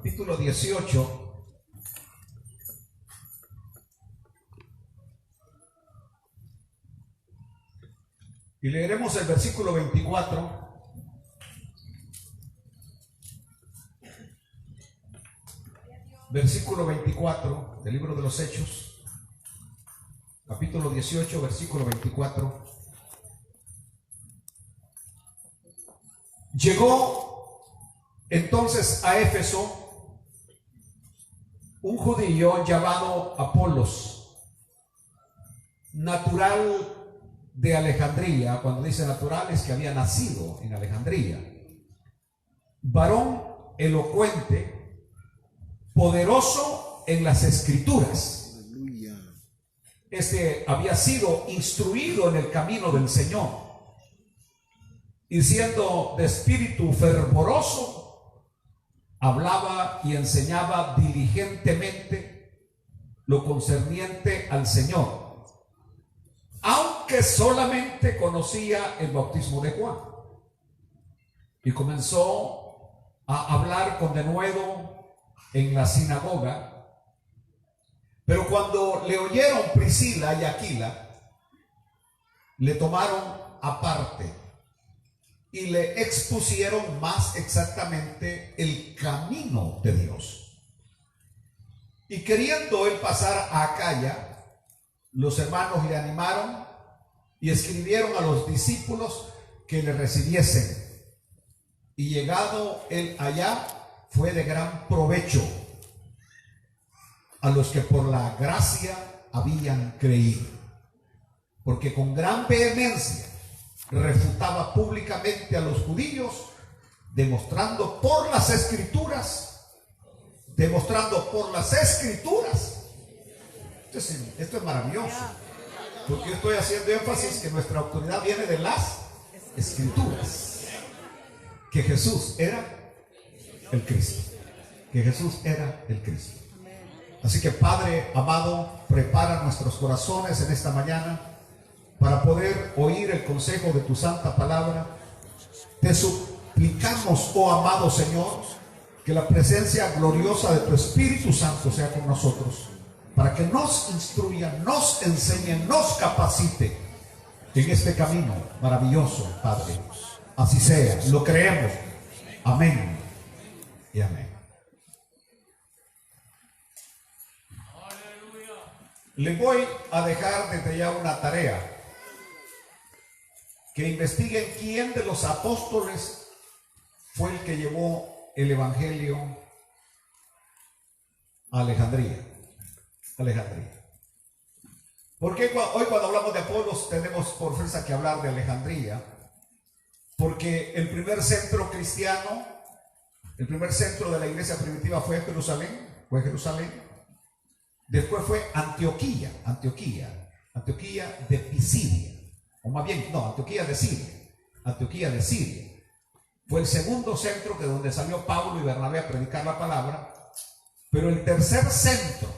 capítulo 18. Y leeremos el versículo 24. Versículo 24 del libro de los Hechos, capítulo 18, versículo 24. Llegó entonces a Éfeso un judío llamado Apolos, natural de Alejandría. Cuando dice natural es que había nacido en Alejandría, varón elocuente, poderoso en las escrituras. Aleluya. Este había sido instruido en el camino del Señor, y siendo de espíritu fervoroso, hablaba y enseñaba diligentemente lo concerniente al Señor, aunque solamente conocía el bautismo de Juan. Y comenzó a hablar con denuedo en la sinagoga. Pero cuando le oyeron Priscila y Aquila, le tomaron aparte y le expusieron más exactamente el camino de Dios. Y queriendo él pasar a Acaya, los hermanos le animaron y escribieron a los discípulos que le recibiesen. Y llegado él allá, fue de gran provecho a los que por la gracia habían creído, porque con gran vehemencia refutaba públicamente a los judíos, demostrando por las escrituras. Esto es maravilloso, porque yo estoy haciendo énfasis que nuestra autoridad viene de las escrituras, que Jesús era el Cristo, Así que, Padre amado, prepara nuestros corazones en esta mañana para poder oír el consejo de tu santa palabra. Te suplicamos, oh amado Señor, que la presencia gloriosa de tu Espíritu Santo sea con nosotros, para que nos instruya, nos enseñe, nos capacite en este camino maravilloso, Padre. Así sea, lo creemos. Amén y amén. Le voy a dejar desde ya una tarea: que investiguen quién de los apóstoles fue el que llevó el evangelio a Alejandría. Porque hoy, cuando hablamos de Apolos, tenemos por fuerza que hablar de Alejandría, porque el primer centro cristiano, el primer centro de la iglesia primitiva fue Jerusalén. Después fue Antioquía de Pisidia, o más bien, no, Antioquía de Siria. Fue el segundo centro, que donde salió Pablo y Bernabé a predicar la palabra. Pero el tercer centro,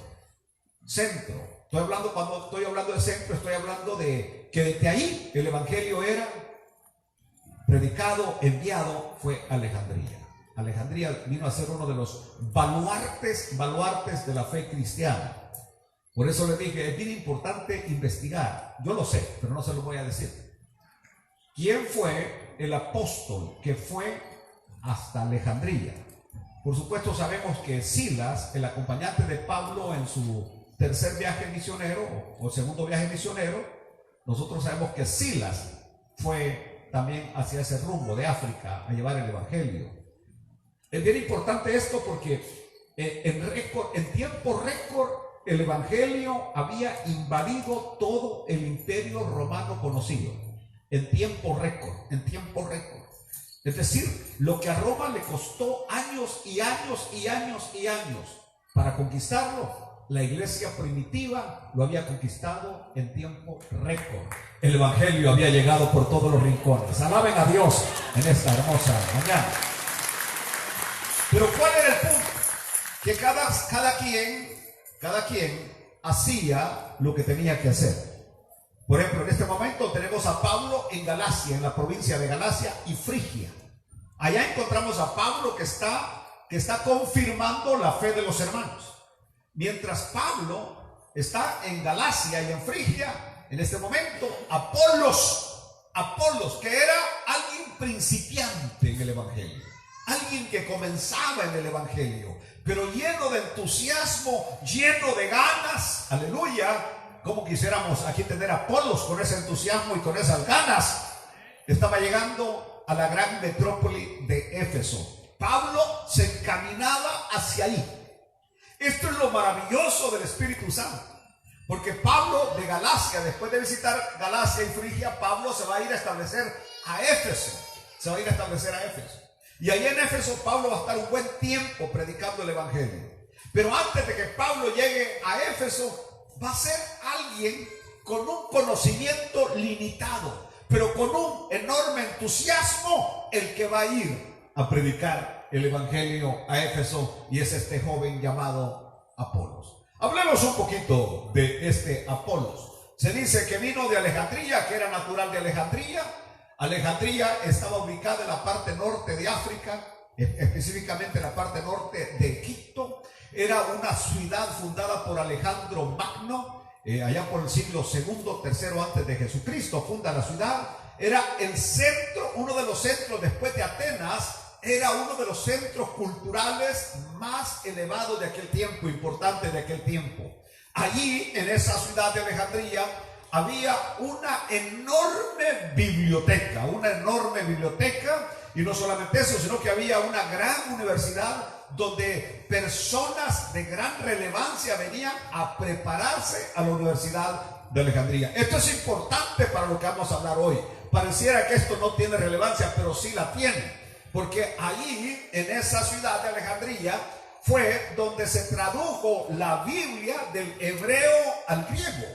cuando estoy hablando de centro, estoy hablando de que desde ahí el evangelio era predicado, enviado, fue Alejandría. Alejandría vino a ser uno de los baluartes de la fe cristiana. Por eso les dije, es bien importante investigar. Yo lo sé, pero no se lo voy a decir. ¿Quién fue el apóstol que fue hasta Alejandría? Por supuesto, sabemos que Silas, el acompañante de Pablo en su tercer viaje misionero o segundo viaje misionero, nosotros sabemos que Silas fue también hacia ese rumbo de África a llevar el evangelio. Es bien importante esto porque en tiempo récord el evangelio había invadido todo el imperio romano conocido. En tiempo récord. Es decir, lo que a Roma le costó años y años para conquistarlo, la iglesia primitiva lo había conquistado en tiempo récord. El evangelio había llegado por todos los rincones. Alaben a Dios en esta hermosa mañana. Pero ¿cuál era el punto? Que cada quien hacía lo que tenía que hacer. Por ejemplo, en este momento tenemos a Pablo en Galacia, en la provincia de Galacia y Frigia. Allá encontramos a Pablo que está que está confirmando la fe de los hermanos. Mientras Pablo está en Galacia y en Frigia, en este momento, Apolos, que era alguien principiante en el Evangelio, alguien que comenzaba en el Evangelio, pero lleno de entusiasmo, lleno de ganas, aleluya, como quisiéramos aquí tener a Apolos con ese entusiasmo y con esas ganas. Estaba llegando a la gran metrópoli de Éfeso. Pablo se encaminaba hacia ahí. Esto es lo maravilloso del Espíritu Santo, porque Pablo de Galacia, después de visitar Galacia y Frigia, Pablo se va a ir a establecer a Éfeso. Y ahí en Éfeso Pablo va a estar un buen tiempo predicando el Evangelio. Pero antes de que Pablo llegue a Éfeso, va a ser alguien con un conocimiento limitado, pero con un enorme entusiasmo, el que va a ir a predicar el Evangelio a Éfeso, y es este joven llamado Apolos. Hablemos un poquito de este Apolos. Se dice que vino de Alejandría, que era natural de Alejandría. Alejandría estaba ubicada en la parte norte de África, específicamente en la parte norte de Egipto. Era una ciudad fundada por Alejandro Magno, allá por el siglo segundo, tercero antes de Jesucristo, funda la ciudad. Era el centro, uno de los centros después de Atenas. Era uno de los centros culturales más elevados de aquel tiempo, importantes de aquel tiempo. Allí, en esa ciudad de Alejandría, había una enorme biblioteca, y no solamente eso, sino que había una gran universidad donde personas de gran relevancia venían a prepararse a la Universidad de Alejandría. Esto es importante para lo que vamos a hablar hoy. Pareciera que esto no tiene relevancia, pero sí la tiene. Porque allí, en esa ciudad de Alejandría, fue donde se tradujo la Biblia del hebreo al griego,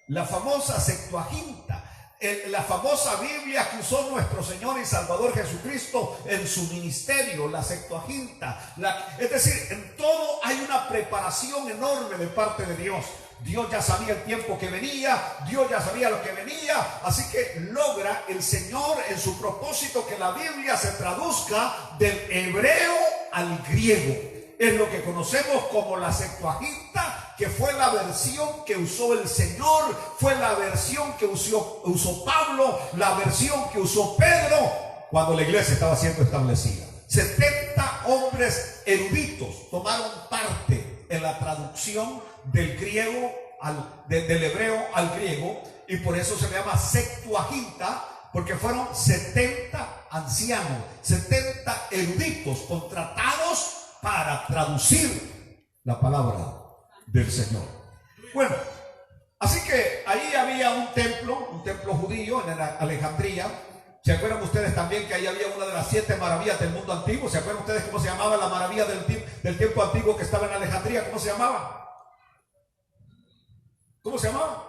la famosa Septuaginta, la famosa Biblia que usó nuestro Señor y Salvador Jesucristo en su ministerio, la Septuaginta. Es decir, en todo hay una preparación enorme de parte de Dios. Dios ya sabía el tiempo que venía, Dios ya sabía lo que venía, así que logra el Señor en su propósito que la Biblia se traduzca del hebreo al griego. Es lo que conocemos como la Septuaginta, que fue la versión que usó el Señor, fue la versión que usó Pablo, la versión que usó Pedro cuando la iglesia estaba siendo establecida. 70 hombres eruditos tomaron parte en la traducción del griego del hebreo al griego, y por eso se le llama Septuaginta, porque fueron 70 ancianos, 70 eruditos contratados para traducir la palabra del Señor. Bueno, así que ahí había un templo judío en Alejandría. ¿Se acuerdan ustedes también que ahí había una de las 7 maravillas del mundo antiguo? ¿Se acuerdan ustedes cómo se llamaba la maravilla del tiempo antiguo que estaba en Alejandría? ¿Cómo se llamaba? ¿Cómo se llamaba?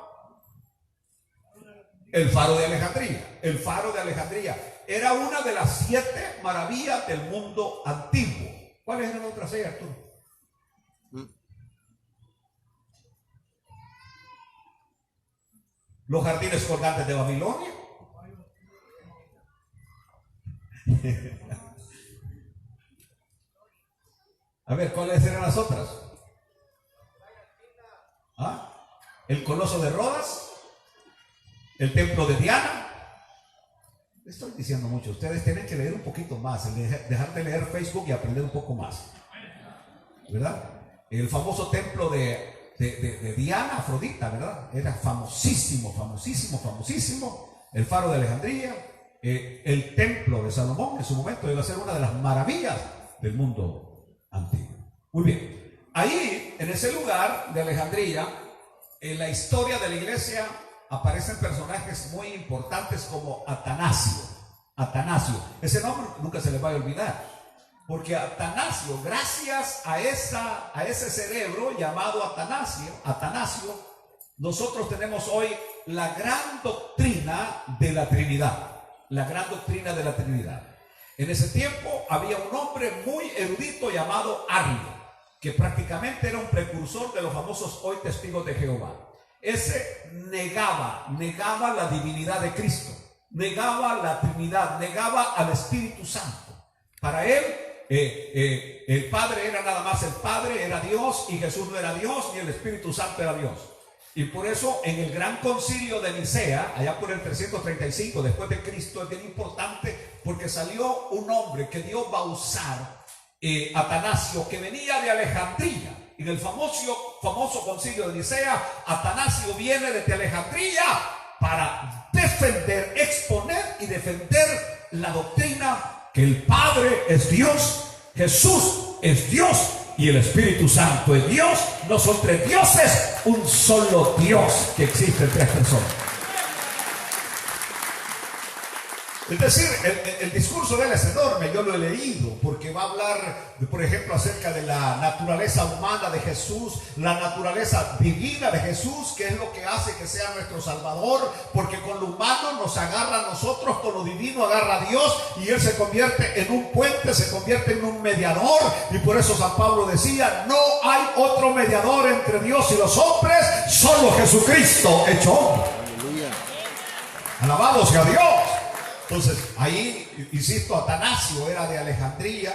El faro de Alejandría. El faro de Alejandría era una de las 7 maravillas del mundo antiguo. ¿Cuáles eran las otras 6, Arturo? Los jardines colgantes de Babilonia. A ver, ¿cuáles eran las otras? ¿Ah? El Coloso de Rodas, el Templo de Diana. Estoy diciendo mucho, ustedes tienen que leer un poquito más, dejar de leer Facebook y aprender un poco más, ¿verdad? El famoso templo de Diana, Afrodita, ¿verdad? Era famosísimo. El faro de Alejandría, el templo de Salomón en su momento iba a ser una de las maravillas del mundo antiguo. Muy bien, ahí en ese lugar de Alejandría, en la historia de la iglesia aparecen personajes muy importantes como Atanasio. Ese nombre nunca se les va a olvidar, porque Atanasio, gracias a ese cerebro llamado Atanasio, nosotros tenemos hoy la gran doctrina de la Trinidad. En ese tiempo había un hombre muy erudito llamado Arrio, que prácticamente era un precursor de los famosos hoy testigos de Jehová. Ese negaba la divinidad de Cristo, negaba la Trinidad, negaba al Espíritu Santo. Para él, el Padre era nada más el Padre, era Dios, y Jesús no era Dios, ni el Espíritu Santo era Dios. Y por eso en el gran concilio de Nicea, allá por el 335 después de Cristo, es bien importante porque salió un hombre que Dios va a usar, Atanasio, que venía de Alejandría. En el famoso concilio de Nicea, Atanasio viene desde Alejandría para defender, exponer y defender la doctrina que el Padre es Dios, Jesús es Dios y el Espíritu Santo es Dios. No son tres dioses, un solo Dios que existe en tres personas. Es decir, el discurso de él es enorme, yo lo he leído, porque va a hablar, por ejemplo, acerca de la naturaleza humana de Jesús, la naturaleza divina de Jesús, que es lo que hace que sea nuestro Salvador, porque con lo humano nos agarra a nosotros, con lo divino agarra a Dios, y Él se convierte en un puente, se convierte en un mediador, y por eso San Pablo decía, no hay otro mediador entre Dios y los hombres, solo Jesucristo hecho hombre. Alabado sea Dios. Entonces, ahí, insisto, Atanasio era de Alejandría.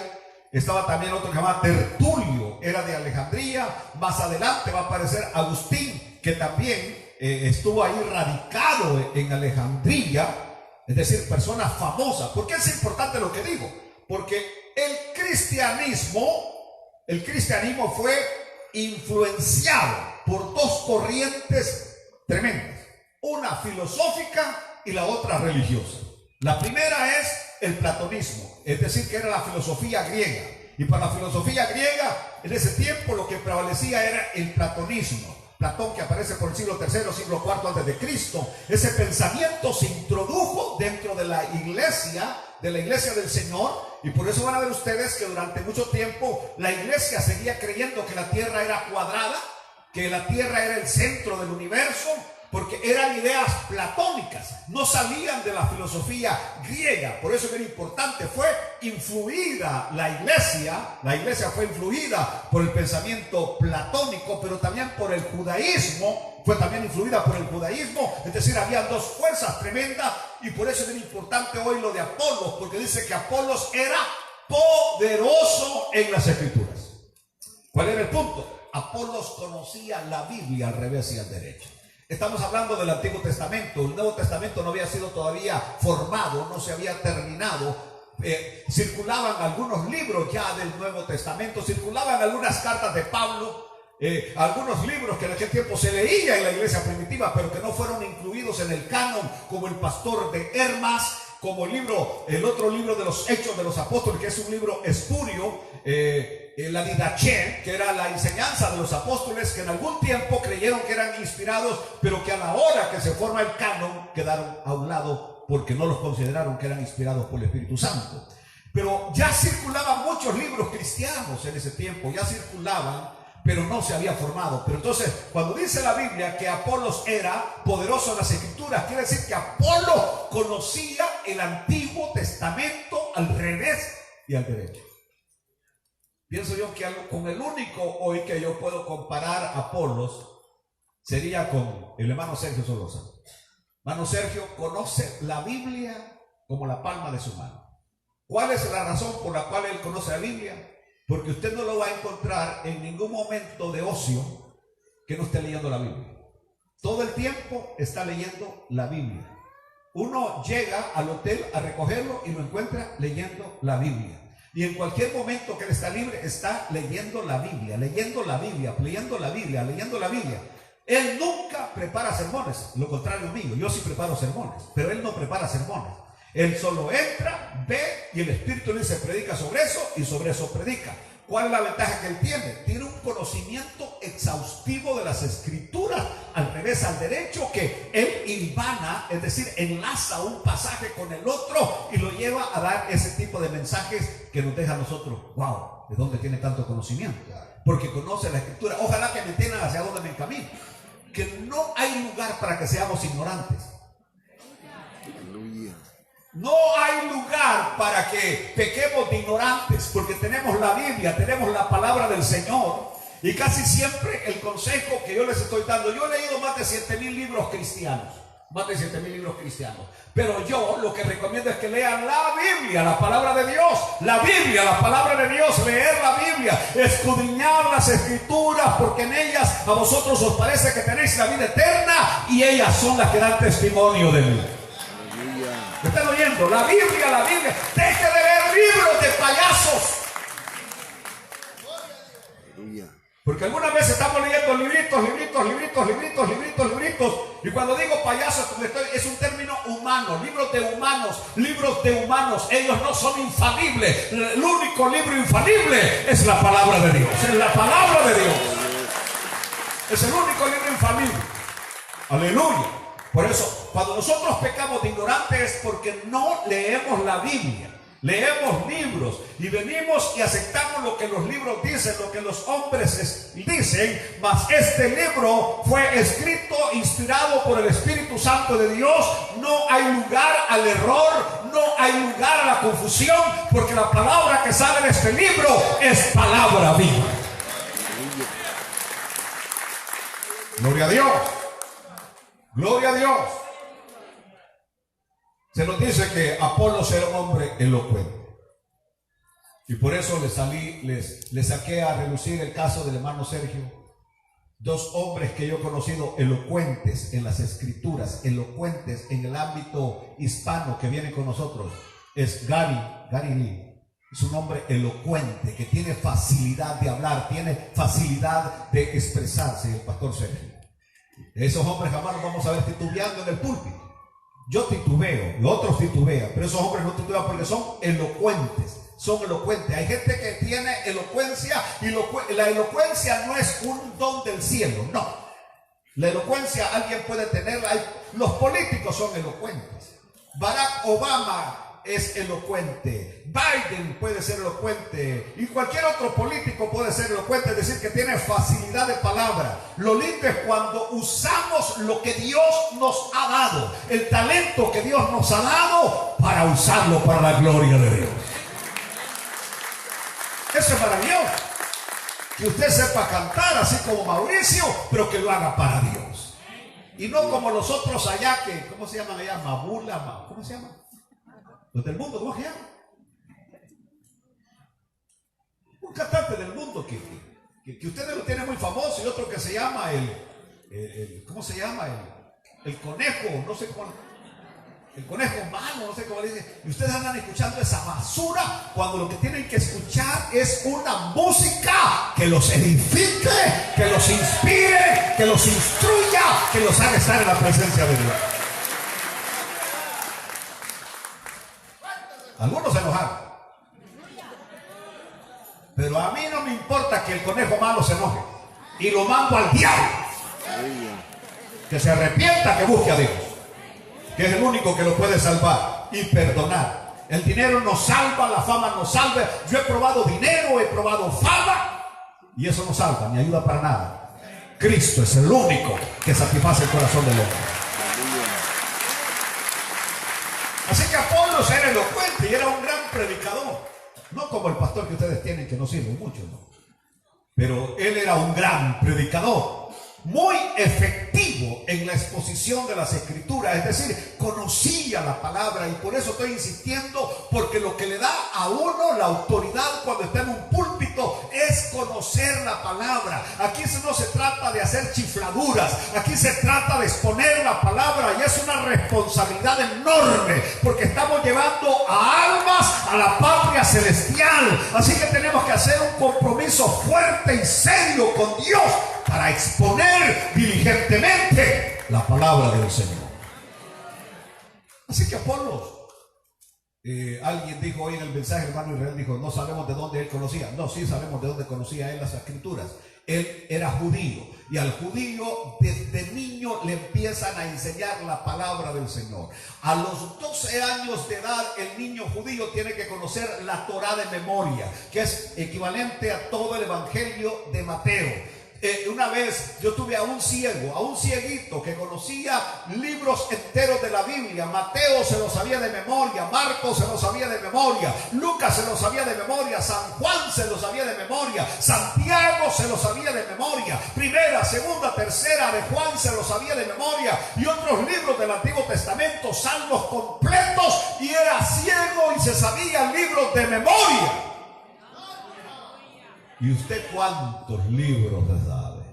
Estaba también otro que se llama Tertulio, era de Alejandría. Más adelante va a aparecer Agustín, que también estuvo ahí radicado en Alejandría. Es decir, personas famosas. ¿Por qué es importante lo que digo? Porque el cristianismo fue influenciado por dos corrientes tremendas. Una filosófica y la otra religiosa. La primera es el platonismo, es decir, que era la filosofía griega. Y para la filosofía griega, en ese tiempo lo que prevalecía era el platonismo. Platón, que aparece por el siglo III, siglo IV antes de Cristo. Ese pensamiento se introdujo dentro de la iglesia del Señor. Y por eso van a ver ustedes que durante mucho tiempo la iglesia seguía creyendo que la tierra era cuadrada, que la tierra era el centro del universo, porque eran ideas platónicas, no salían de la filosofía griega. Por eso era importante, fue influida la iglesia fue influida por el pensamiento platónico, pero también por el judaísmo, fue también influida por el judaísmo. Es decir, había dos fuerzas tremendas, y por eso era importante hoy lo de Apolos, porque dice que Apolos era poderoso en las escrituras. ¿Cuál era el punto? Apolos conocía la Biblia al revés y al derecho. Estamos hablando del Antiguo Testamento. El Nuevo Testamento no había sido todavía formado, no se había terminado. Circulaban algunos libros ya del Nuevo Testamento, circulaban algunas cartas de Pablo, algunos libros que en aquel tiempo se leía en la iglesia primitiva, pero que no fueron incluidos en el canon, como el Pastor de Hermas, como el otro libro de los Hechos de los Apóstoles, que es un libro espurio, la Didache, que era la enseñanza de los apóstoles, que en algún tiempo creyeron que eran inspirados, pero que a la hora que se forma el canon quedaron a un lado porque no los consideraron que eran inspirados por el Espíritu Santo. Pero ya circulaban muchos libros cristianos en ese tiempo, ya circulaban, pero no se había formado. Pero entonces, cuando dice la Biblia que Apolos era poderoso en las Escrituras, quiere decir que Apolo conocía el Antiguo Testamento al revés y al derecho. Pienso yo que con el único hoy que yo puedo comparar a Apolos sería con el hermano Sergio Solosa. Hermano Sergio conoce la Biblia como la palma de su mano. ¿Cuál es la razón por la cual él conoce la Biblia? Porque usted no lo va a encontrar en ningún momento de ocio que no esté leyendo la Biblia. Todo el tiempo está leyendo la Biblia. Uno llega al hotel a recogerlo y lo encuentra leyendo la Biblia. Y en cualquier momento que él está libre, está leyendo la Biblia, leyendo la Biblia, leyendo la Biblia, leyendo la Biblia. Él nunca prepara sermones, lo contrario mío, yo sí preparo sermones, pero él no prepara sermones. Él solo entra, ve y el Espíritu le dice, predica sobre eso y sobre eso predica. ¿Cuál es la ventaja que él tiene? Tiene un conocimiento exhaustivo de las Escrituras, al revés, al derecho, que él hilvana, es decir, enlaza un pasaje con el otro y lo lleva a dar ese tipo de mensajes que nos deja a nosotros, wow, ¿de dónde tiene tanto conocimiento? Porque conoce la Escritura. Ojalá que me entiendan hacia dónde me encamino. Que no hay lugar para que seamos ignorantes. No hay lugar para que pequemos de ignorantes, porque tenemos la Biblia, tenemos la palabra del Señor. Y casi siempre el consejo que yo les estoy dando, yo he leído más de 7,000 libros cristianos. Más de 7,000 libros cristianos. Pero yo lo que recomiendo es que lean la Biblia, la palabra de Dios. La Biblia, la palabra de Dios. Leer la Biblia, escudriñar las escrituras, porque en ellas a vosotros os parece que tenéis la vida eterna, y ellas son las que dan testimonio de mí. ¿Me están oyendo? La Biblia, la Biblia. Deje de leer libros de payasos. Porque algunas veces estamos leyendo libritos, y cuando digo payasos, es un término humano, libros de humanos, ellos no son infalibles. El único libro infalible es la palabra de Dios, es la palabra de Dios. Es el único libro infalible. Aleluya. Por eso, cuando nosotros pecamos de ignorantes es porque no leemos la Biblia. Leemos libros y venimos y aceptamos lo que los libros dicen, lo que los hombres dicen, mas este libro fue escrito, inspirado por el Espíritu Santo de Dios. No hay lugar al error, no hay lugar a la confusión, porque la palabra que sale de este libro es palabra viva. Gloria a Dios. Gloria a Dios. Se nos dice que Apolos era un hombre elocuente. Y por eso le saqué a relucir el caso del hermano Sergio. Dos hombres que yo he conocido elocuentes en las escrituras, elocuentes en el ámbito hispano que vienen con nosotros. Es Gary Lee. Es un hombre elocuente que tiene facilidad de hablar, tiene facilidad de expresarse, el pastor Sergio. Esos hombres jamás los vamos a ver titubeando en el púlpito. Yo titubeo, y otros titubean, pero esos hombres no titubean porque son elocuentes. Son elocuentes. Hay gente que tiene elocuencia, y la elocuencia no es un don del cielo, no. La elocuencia alguien puede tenerla. Los políticos son elocuentes. Barack Obama es elocuente, Biden puede ser elocuente, y cualquier otro político puede ser elocuente, es decir, que tiene facilidad de palabra. Lo lindo es cuando usamos lo que Dios nos ha dado, el talento que Dios nos ha dado, para usarlo para la gloria de Dios. Eso es maravilloso. Que usted sepa cantar así como Mauricio, pero que lo haga para Dios, y no como los otros allá que, ¿cómo se llaman allá? Mabula, ¿cómo se llama? Los del mundo, ¿cómo se llama? Un cantante del mundo que ustedes lo tienen muy famoso, y otro que se llama ¿cómo se llama? El conejo, no sé cómo, el conejo malo, no sé cómo le dicen. Y ustedes andan escuchando esa basura, cuando lo que tienen que escuchar es una música que los edifique, que los inspire, que los instruya, que los haga estar en la presencia de Dios. Algunos se enojaron, pero a mí no me importa que el conejo malo se enoje, y lo mando al diablo. Que se arrepienta, que busque a Dios, que es el único que lo puede salvar y perdonar. El dinero no salva, la fama no salva. Yo he probado dinero, he probado fama, y eso no salva ni ayuda para nada. Cristo es el único que satisface el corazón del hombre. Así que Apolos era elocuente y era un gran predicador. No como el pastor que ustedes tienen, que no sirve mucho, ¿no? Pero él era un gran predicador, muy efectivo en la exposición de las escrituras, es decir, conocía la palabra. Y por eso estoy insistiendo, porque lo que le da a uno la autoridad cuando está en un púlpito es conocer la palabra. Aquí no se trata de hacer chifladuras, aquí se trata de exponer la palabra, y es una responsabilidad enorme, porque estamos llevando a almas a la patria celestial. Así que tenemos que hacer un compromiso fuerte y serio con Dios para exponer diligentemente la palabra del Señor. Así que Apolos, alguien dijo hoy en el mensaje, hermano Israel dijo, no sabemos de dónde él conocía. No, sí sabemos de dónde conocía él las escrituras. Él era judío, y al judío desde niño le empiezan a enseñar la palabra del Señor. A los 12 años de edad el niño judío tiene que conocer la Torá de memoria, que es equivalente a todo el evangelio de Mateo. Una vez yo tuve a un ciego, a un cieguito que conocía libros enteros de la Biblia. Mateo se lo sabía de memoria, Marcos se lo sabía de memoria, Lucas se lo sabía de memoria, San Juan se lo sabía de memoria, Santiago se lo sabía de memoria, Primera, Segunda, Tercera de Juan se lo sabía de memoria, y otros libros del Antiguo Testamento, salmos completos, y era ciego y se sabía libros de memoria. ¿Y usted cuántos libros le sabe?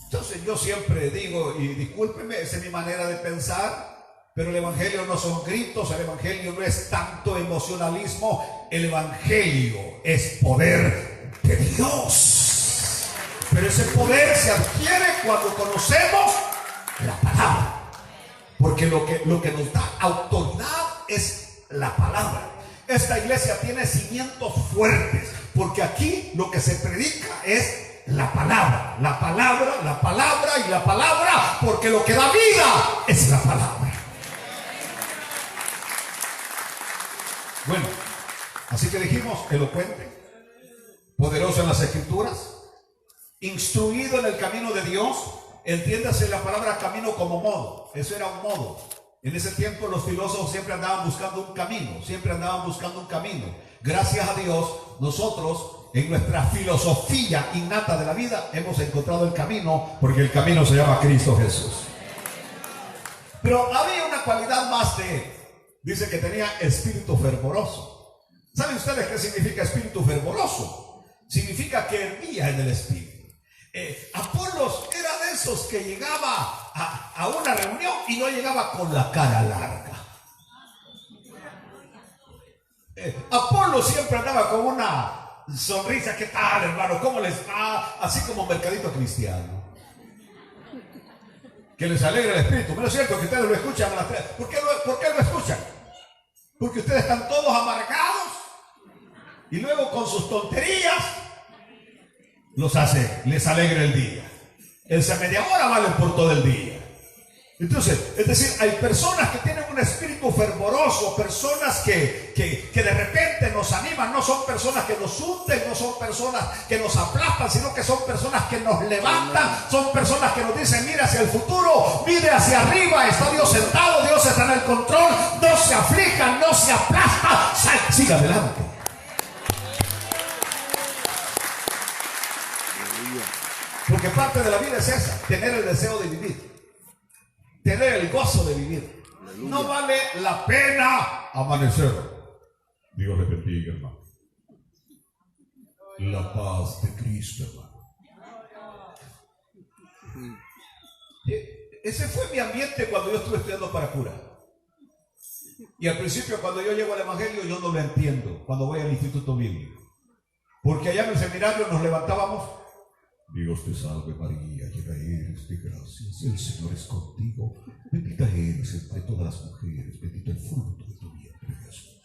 Entonces yo siempre digo, y discúlpeme, esa es mi manera de pensar, pero el evangelio no son gritos, el evangelio no es tanto emocionalismo, el evangelio es poder de Dios. Pero ese poder se adquiere cuando conocemos la palabra, porque lo que nos da autoridad es la palabra. Esta iglesia tiene cimientos fuertes, porque aquí lo que se predica es la palabra, la palabra, la palabra y la palabra, porque lo que da vida es la palabra. Bueno, así que dijimos, elocuente, poderoso en las escrituras, instruido en el camino de Dios. Entiéndase la palabra camino como modo, eso era un modo. En ese tiempo los filósofos siempre andaban buscando un camino, siempre andaban buscando un camino. Gracias a Dios, nosotros en nuestra filosofía innata de la vida hemos encontrado el camino, porque el camino se llama Cristo Jesús. Pero había una cualidad más de él. Dice que tenía espíritu fervoroso. ¿Saben ustedes qué significa espíritu fervoroso? Significa que hervía en el espíritu. Apolos era de esos que llegaba a una reunión y no llegaba con la cara larga. Apolo siempre andaba con una sonrisa. ¿Qué tal, hermano? ¿Cómo les va? Así como mercadito cristiano, que les alegra el espíritu. ¿No es cierto que ustedes lo escuchan a las 3? ¿Por qué lo escuchan? Porque ustedes están todos amargados y luego con sus tonterías les alegra el día. Esa media hora vale por todo el día. Entonces, es decir, hay personas que tienen un espíritu fervoroso, personas que de repente nos animan. No son personas que nos hunden, no son personas que nos aplastan, sino que son personas que nos levantan, son personas que nos dicen: mire hacia el futuro, mire hacia arriba, está Dios sentado, Dios está en el control, no se aflijan, no se aplastan, siga adelante. Porque parte de la vida es esa, tener el deseo de vivir, tener el gozo de vivir. No vale la pena amanecer. Dios le bendiga, hermano. La paz de Cristo, hermano. Ese fue mi ambiente cuando yo estuve estudiando para cura. Y al principio, cuando yo llego al evangelio, yo no lo entiendo cuando voy al instituto bíblico. Porque allá en el seminario nos levantábamos: Dios te salve María, llena eres de gracias, el Señor es contigo, bendita eres entre todas las mujeres, bendito el fruto de tu vientre Jesús.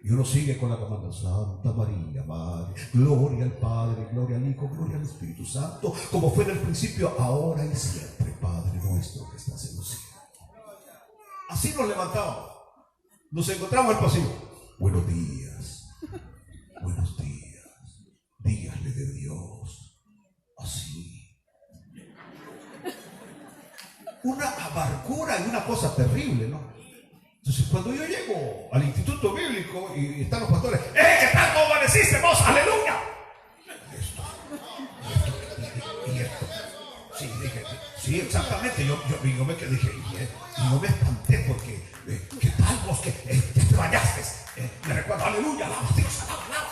Y uno sigue con la comanda: Santa María, Madre, gloria al Padre, gloria al Hijo, gloria al Espíritu Santo, como fue en el principio, ahora y siempre, Padre nuestro que estás en los cielos. Así nos levantábamos, nos encontramos en el pasillo: buenos días, dígale de Dios. Así. Una amargura y una cosa terrible, ¿no? Entonces, cuando yo llego al instituto bíblico y están los pastores: ¿qué tal? ¿Cómo amaneciste vos? ¡Aleluya! Y esto. Sí, dije, sí, exactamente. Yo me quedé, dije, y yo me espanté porque, ¿qué tal vos que te bañaste? Me recuerdo: ¡aleluya! ¡Alaba, Dios, alaba!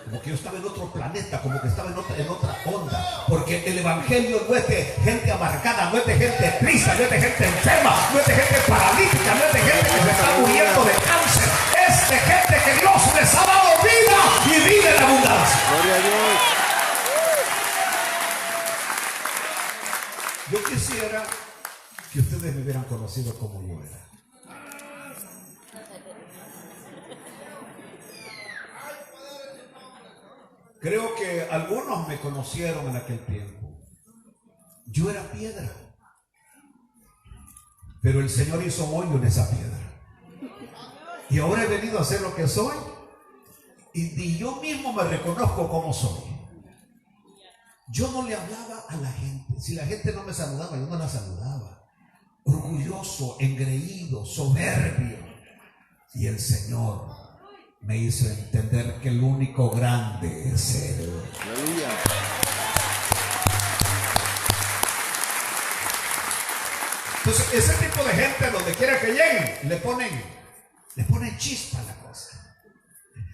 Como que yo estaba en otro planeta, como que estaba en otra onda. Porque el evangelio no es de gente amargada, no es de gente triste, no es de gente enferma, no es de gente paralítica, no es de gente que se está muriendo de cáncer. Es de gente que Dios les ha dado vida y vida en abundancia. Gloria a Dios. Yo quisiera que ustedes me hubieran conocido como yo era. Creo que algunos me conocieron en aquel tiempo. Yo era piedra, pero el Señor hizo hoyo en esa piedra. Y ahora he venido a ser lo que soy. y yo mismo me reconozco como soy. Yo no le hablaba a la gente. Si la gente no me saludaba, yo no la saludaba. Orgulloso, engreído, soberbio. Y el Señor me hizo entender que el único grande es Él. Aleluya. Entonces, ese tipo de gente, donde quiera que lleguen, le ponen chispa a la cosa.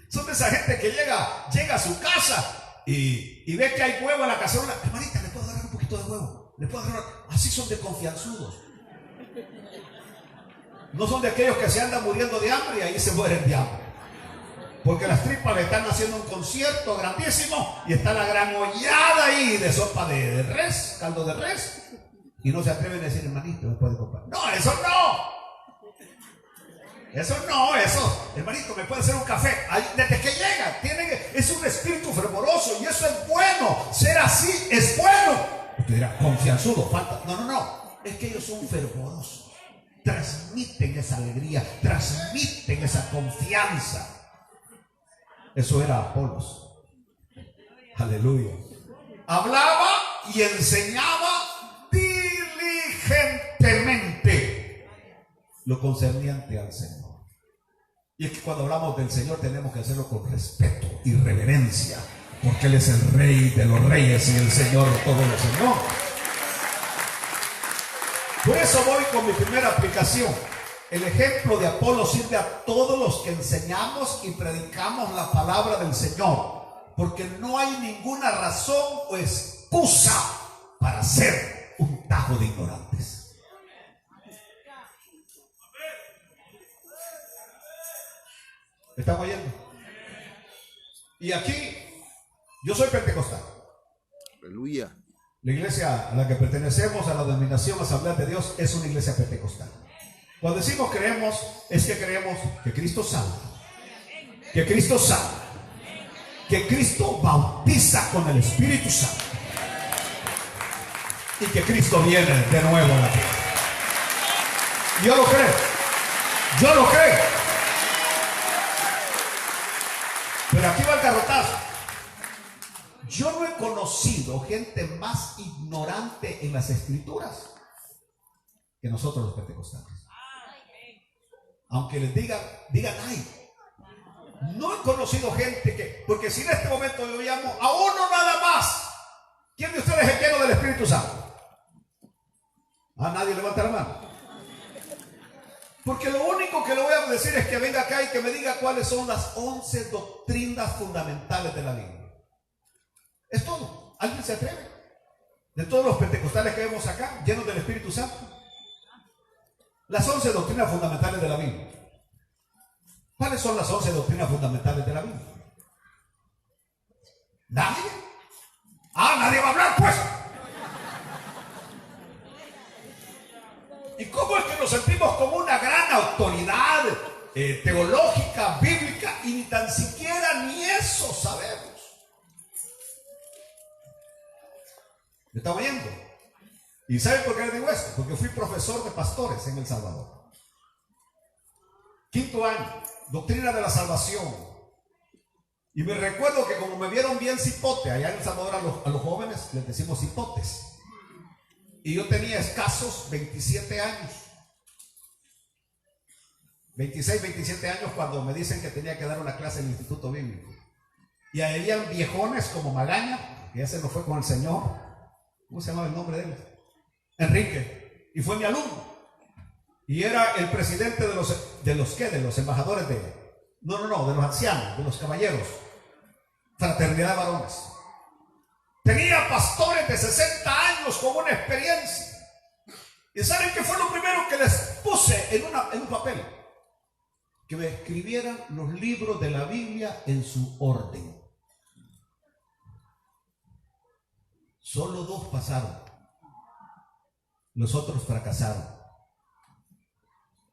Son de esa gente que llega a su casa y ve que hay huevo en la cacerola. Hermanita, ¿le puedo agarrar un poquito de huevo? ¿Le puedo agarrar? Así son de confianzudos. No son de aquellos que se andan muriendo de hambre y ahí se mueren de hambre. Porque las tripas le están haciendo un concierto grandísimo y está la gran ollada ahí de sopa de res, caldo de res. Y no se atreven a decir, hermanito, ¿me puede comprar? No, eso no. Eso, hermanito, ¿me puede hacer un café? Ahí, desde que llega, es un espíritu fervoroso y eso es bueno. Ser así es bueno. Usted dirá, confianzudo, falta. No. Es que ellos son fervorosos. Transmiten esa alegría, transmiten esa confianza. Eso era Apolos. Aleluya. Hablaba y enseñaba diligentemente lo concerniente al Señor. Y es que cuando hablamos del Señor tenemos que hacerlo con respeto y reverencia, porque Él es el Rey de los reyes y el Señor de todos los señores. Por eso voy con mi primera aplicación. El ejemplo de Apolo sirve a todos los que enseñamos y predicamos la palabra del Señor, porque no hay ninguna razón o excusa para ser un tajo de ignorantes. ¿Me están oyendo? Y aquí, yo soy pentecostal. Aleluya. La iglesia a la que pertenecemos, a la denominación Asamblea de Dios, es una iglesia pentecostal. Cuando decimos creemos, es que creemos que Cristo salva, que Cristo salva, que Cristo bautiza con el Espíritu Santo y que Cristo viene de nuevo a la tierra. Yo lo creo. Pero aquí va el garrotazo. Yo no he conocido gente más ignorante en las Escrituras que nosotros los pentecostales. Aunque les digan ay, no he conocido gente que, porque si en este momento yo llamo a uno nada más, ¿quién de ustedes es lleno del Espíritu Santo? Nadie levanta la mano. Porque lo único que le voy a decir es que venga acá y que me diga cuáles son las 11 doctrinas fundamentales de la Biblia. Es todo. ¿Alguien se atreve? De todos los pentecostales que vemos acá, llenos del Espíritu Santo. Las 11 doctrinas fundamentales de la Biblia. ¿Cuáles son las 11 doctrinas fundamentales de la Biblia? ¿Nadie? Nadie va a hablar, pues. ¿Y cómo es que nos sentimos como una gran autoridad teológica, bíblica, y ni tan siquiera ni eso sabemos? ¿Me está oyendo? ¿Y saben por qué le digo esto? Porque fui profesor de pastores en El Salvador. 5º año, doctrina de la salvación. Y me recuerdo que como me vieron bien cipote, allá en El Salvador a los jóvenes les decimos cipotes. Y yo tenía escasos 27 años. 26, 27 años cuando me dicen que tenía que dar una clase en el Instituto Bíblico. Y habían viejones como Magaña, que ya se nos fue con el Señor. ¿Cómo se llamaba el nombre de él? Enrique. Y fue mi alumno. Y era el presidente de los embajadores de los ancianos, de los caballeros. Fraternidad de varones. Tenía pastores de 60 años con una experiencia. ¿Y saben qué fue lo primero que les puse en un papel? Que me escribieran los libros de la Biblia en su orden. Solo 2 pasaron. Los otros fracasaron.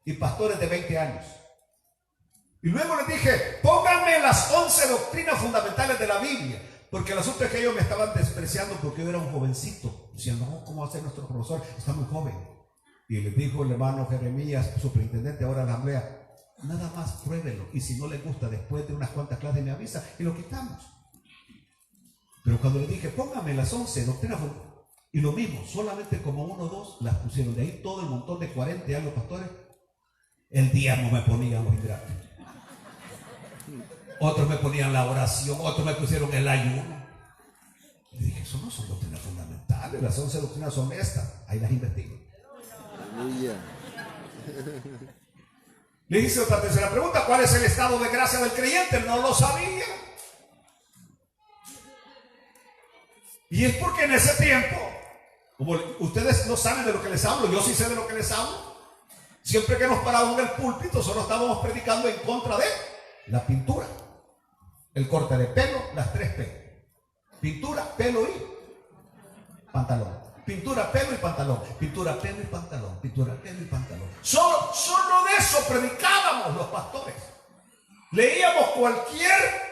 Y pastores de 20 años. Y luego les dije, pónganme las 11 doctrinas fundamentales de la Biblia. Porque el asunto es que ellos me estaban despreciando porque yo era un jovencito. Decían, no, ¿cómo va a ser nuestro profesor? Está muy joven. Y les dijo el hermano Jeremías, superintendente ahora de la asamblea, Nada más pruébelo. Y si no le gusta, después de unas cuantas clases me avisa y lo quitamos. Pero cuando le dije, póngame las 11 doctrinas, y lo mismo, solamente como 1 o 2 las pusieron. De ahí todo el montón de 40 y algo pastores, el diezmo me ponían los ingratos. Otros me ponían la oración, otros me pusieron el ayuno. Le dije, eso no son doctrinas fundamentales, las 11 doctrinas son estas. Ahí las investigo. Aleluya. Le hice otra tercera pregunta, ¿cuál es el estado de gracia del creyente? No lo sabía. Y es porque en ese tiempo, como ustedes no saben de lo que les hablo, yo sí sé de lo que les hablo. Siempre que nos parábamos en el púlpito, solo estábamos predicando en contra de la pintura, el corte de pelo, las 3 P. Pintura, pelo y pantalón. Pintura, pelo y pantalón. Pintura, pelo y pantalón. Pintura, pelo y pantalón. Solo de eso predicábamos los pastores. Leíamos cualquier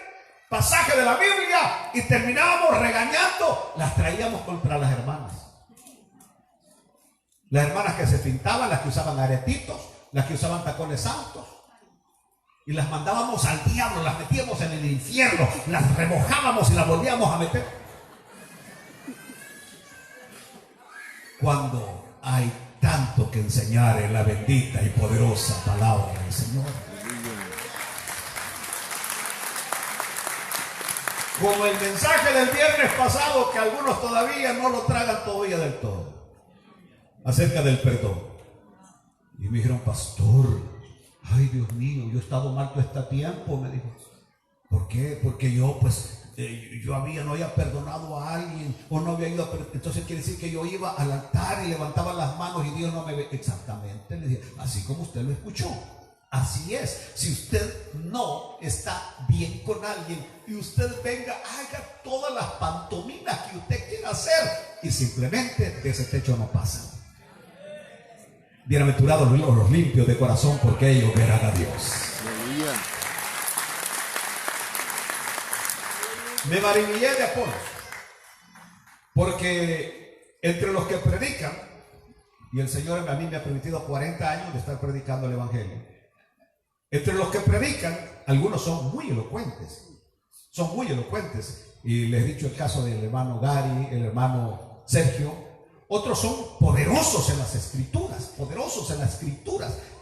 pasaje de la Biblia y terminábamos regañando. Las traíamos contra las hermanas. Las hermanas que se pintaban, las que usaban aretitos, las que usaban tacones altos. Y las mandábamos al diablo, las metíamos en el infierno, las remojábamos y las volvíamos a meter. Cuando hay tanto que enseñar en la bendita y poderosa palabra del Señor. Como el mensaje del viernes pasado, que algunos todavía no lo tragan todavía del todo, acerca del perdón. Y me dijeron, pastor, ay Dios mío, yo he estado mal todo este tiempo, me dijo. ¿Por qué? Porque yo no había perdonado a alguien, o no había ido a perdonar. Entonces quiere decir que yo iba al altar y levantaba las manos y Dios no me ve. Exactamente, le dije, así como usted lo escuchó. Así es. Si usted no está bien con alguien y usted venga, haga todas las pantominas que usted quiera hacer y simplemente de ese techo no pasa. Bienaventurados los limpios de corazón, porque ellos verán a Dios. Aleluya. Me maravillé de Apolos, porque entre los que predican, y el Señor a mí me ha permitido 40 años de estar predicando el Evangelio, entre los que predican, algunos son muy elocuentes, y les he dicho el caso del hermano Gary, el hermano Sergio. Otros son poderosos en las escrituras,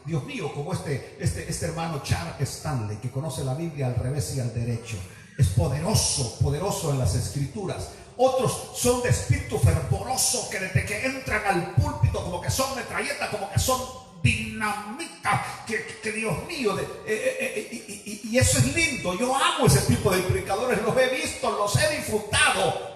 Dios mío, como este hermano Charles Stanley, que conoce la Biblia al revés y al derecho. Es poderoso en las escrituras. Otros son de espíritu fervoroso, que desde que entran al púlpito como que son metralletas, como que son dinamita, que Dios mío, y eso es lindo. Yo amo ese tipo de predicadores, los he visto, los he disfrutado.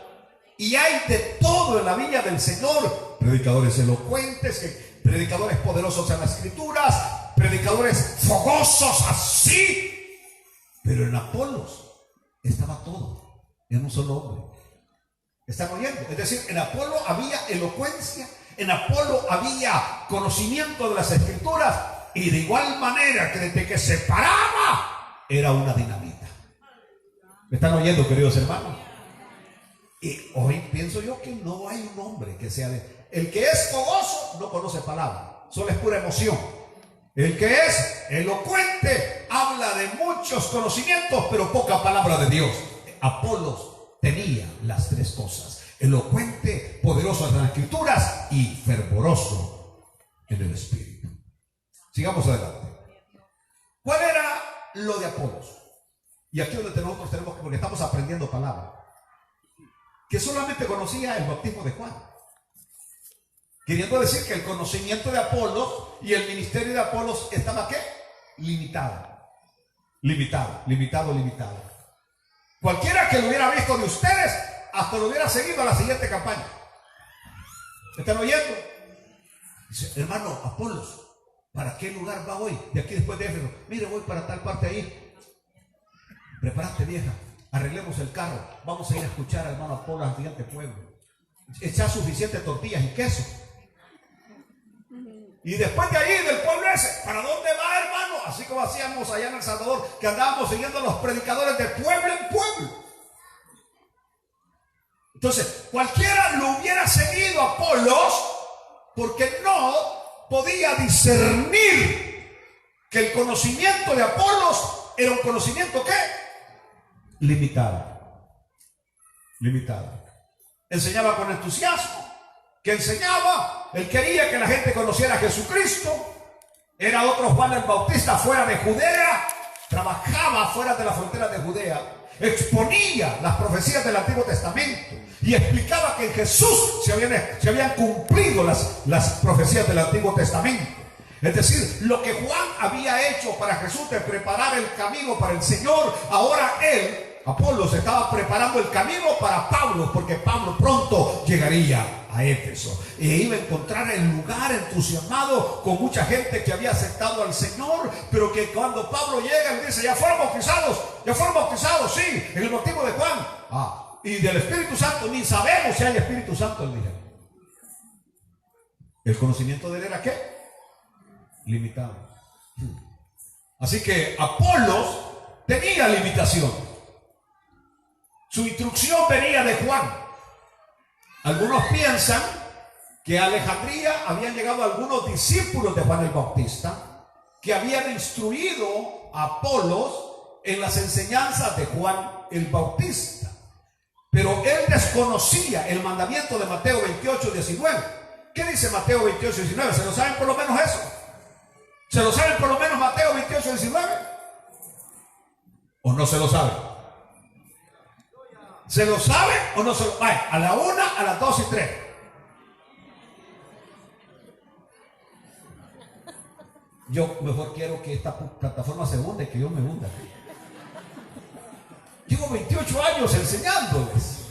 Y hay de todo en la viña del Señor. Predicadores elocuentes, predicadores poderosos en las escrituras, predicadores fogosos así. Pero en Apolos estaba todo en un solo hombre. ¿Están oyendo? Es decir, en Apolo había elocuencia, en Apolo había conocimiento de las escrituras, y de igual manera que desde que se paraba era una dinamita. ¿Me están oyendo, queridos hermanos? Y hoy pienso yo que no hay un hombre que sea el que es fogoso no conoce palabra, solo es pura emoción. El que es elocuente habla de muchos conocimientos, pero poca palabra de Dios. Apolos tenía las 3 cosas: elocuente, poderoso en las escrituras y fervoroso en el espíritu. Sigamos adelante. ¿Cuál era lo de Apolos? Y aquí donde nosotros tenemos que, porque estamos aprendiendo palabra, que solamente conocía el bautismo de Juan, queriendo decir que el conocimiento de Apolos y el ministerio de Apolos estaba ¿qué? Limitado. Cualquiera que lo hubiera visto de ustedes hasta lo hubiera seguido a la siguiente campaña. ¿Me están oyendo? Dice, hermano, Apolos, ¿para qué lugar va hoy? De aquí después de Éfeso. Mire, voy para tal parte ahí. Prepárate, vieja, arreglemos el carro, vamos a ir a escuchar al hermano Apolos al siguiente pueblo. Echar suficientes tortillas y queso. Y después de ahí, del pueblo ese, ¿para dónde va, hermano? Así como hacíamos allá en El Salvador, que andábamos siguiendo a los predicadores de pueblo en pueblo. Entonces, cualquiera lo hubiera seguido a Apolos, porque no podía discernir que el conocimiento de Apolos era un conocimiento ¿qué? Limitado. Limitado. Enseñaba con entusiasmo. Que enseñaba, él quería que la gente conociera a Jesucristo. Era otro Juan el Bautista fuera de Judea. Trabajaba fuera de la frontera de Judea. Exponía las profecías del Antiguo Testamento y explicaba que en Jesús se habían cumplido las profecías del Antiguo Testamento. Es decir, lo que Juan había hecho para Jesús de preparar el camino para el Señor, ahora él, Apolos, estaba preparando el camino para Pablo, porque Pablo pronto llegaría a Éfeso e iba a encontrar el lugar entusiasmado con mucha gente que había aceptado al Señor, pero que cuando Pablo llega le dice: ya fueron bautizados, sí, en el bautismo de Juan, y del Espíritu Santo ni sabemos si hay Espíritu Santo. Él dijo, el conocimiento de él era ¿qué? Limitado. Así que Apolos tenía limitación. Su instrucción venía de Juan. Algunos piensan que a Alejandría habían llegado algunos discípulos de Juan el Bautista que habían instruido a Apolos en las enseñanzas de Juan el Bautista, pero él desconocía el mandamiento de Mateo 28:19. ¿Qué dice Mateo 28:19? ¿Se lo saben por lo menos eso? ¿Se lo saben por lo menos Mateo 28:19? ¿O no se lo saben? ¿Se lo saben o no se lo saben? A la 1, a las 2 y 3. Yo mejor quiero que esta plataforma se hunde, que yo me hunda. Llevo 28 años enseñándoles.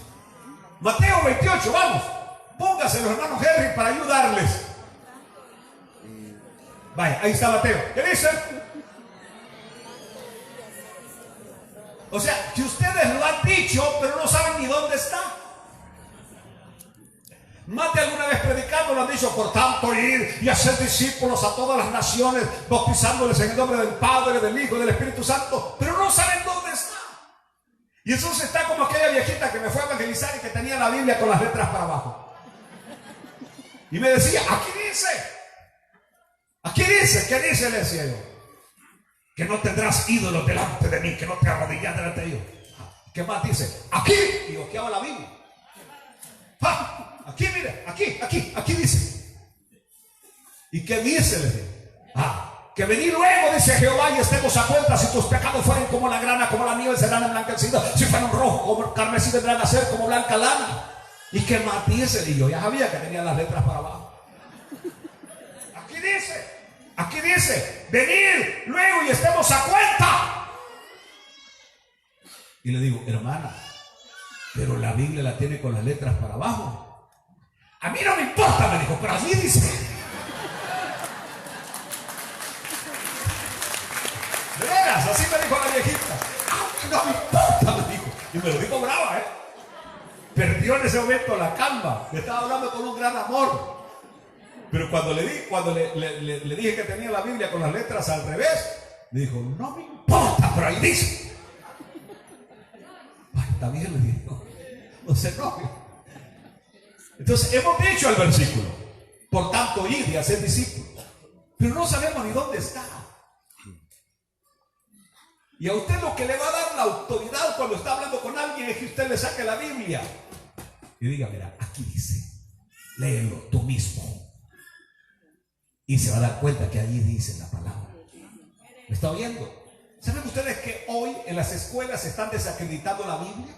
Mateo 28, vamos. Póngase los hermanos Henry para ayudarles. Vaya, ahí está Mateo. ¿Qué dice? O sea, que ustedes lo han dicho, pero no saben ni dónde está. Más de alguna vez predicando lo han dicho: por tanto, ir y hacer discípulos a todas las naciones, bautizándoles en el nombre del Padre, del Hijo y del Espíritu Santo, pero no saben dónde está. Y entonces está como aquella viejita que me fue a evangelizar y que tenía la Biblia con las letras para abajo. Y me decía: aquí dice, ¿qué dice? Le decía yo: que no tendrás ídolos delante de mí, que no te arrodillas delante de ellos. ¿Qué más dice? Aquí. Y ojeaba la Biblia. Aquí, mire, aquí dice. ¿Y qué dice? Le dije: que venid luego, dice Jehová, y estemos a cuenta. Si tus pecados fueren como la grana, como la nieve, serán emblanquecidos. Si fueran rojos como el carmesí, vendrán a ser como blanca lana. ¿Y qué más dice? Y yo ya sabía que tenía las letras para abajo. Aquí dice, venid luego y estemos a cuenta. Y le digo: hermana, pero la Biblia la tiene con las letras para abajo. A mí no me importa, me dijo, pero así dice. De veras, así me dijo la viejita. No me importa, me dijo. Y me lo dijo brava, Perdió en ese momento la calma. Me estaba hablando con un gran amor. Pero cuando le dije que tenía la Biblia con las letras al revés, me dijo: no me importa, pero ahí dice. Ay, está bien, le dijo. No se enoje. Entonces hemos dicho el versículo: por tanto, id y hacer discípulos. Pero no sabemos ni dónde está. Y a usted lo que le va a dar la autoridad cuando está hablando con alguien es que usted le saque la Biblia y diga: mira, aquí dice, léelo tú mismo. Y se va a dar cuenta que allí dice la palabra. ¿Me está oyendo? ¿Saben ustedes que hoy en las escuelas se están desacreditando la Biblia?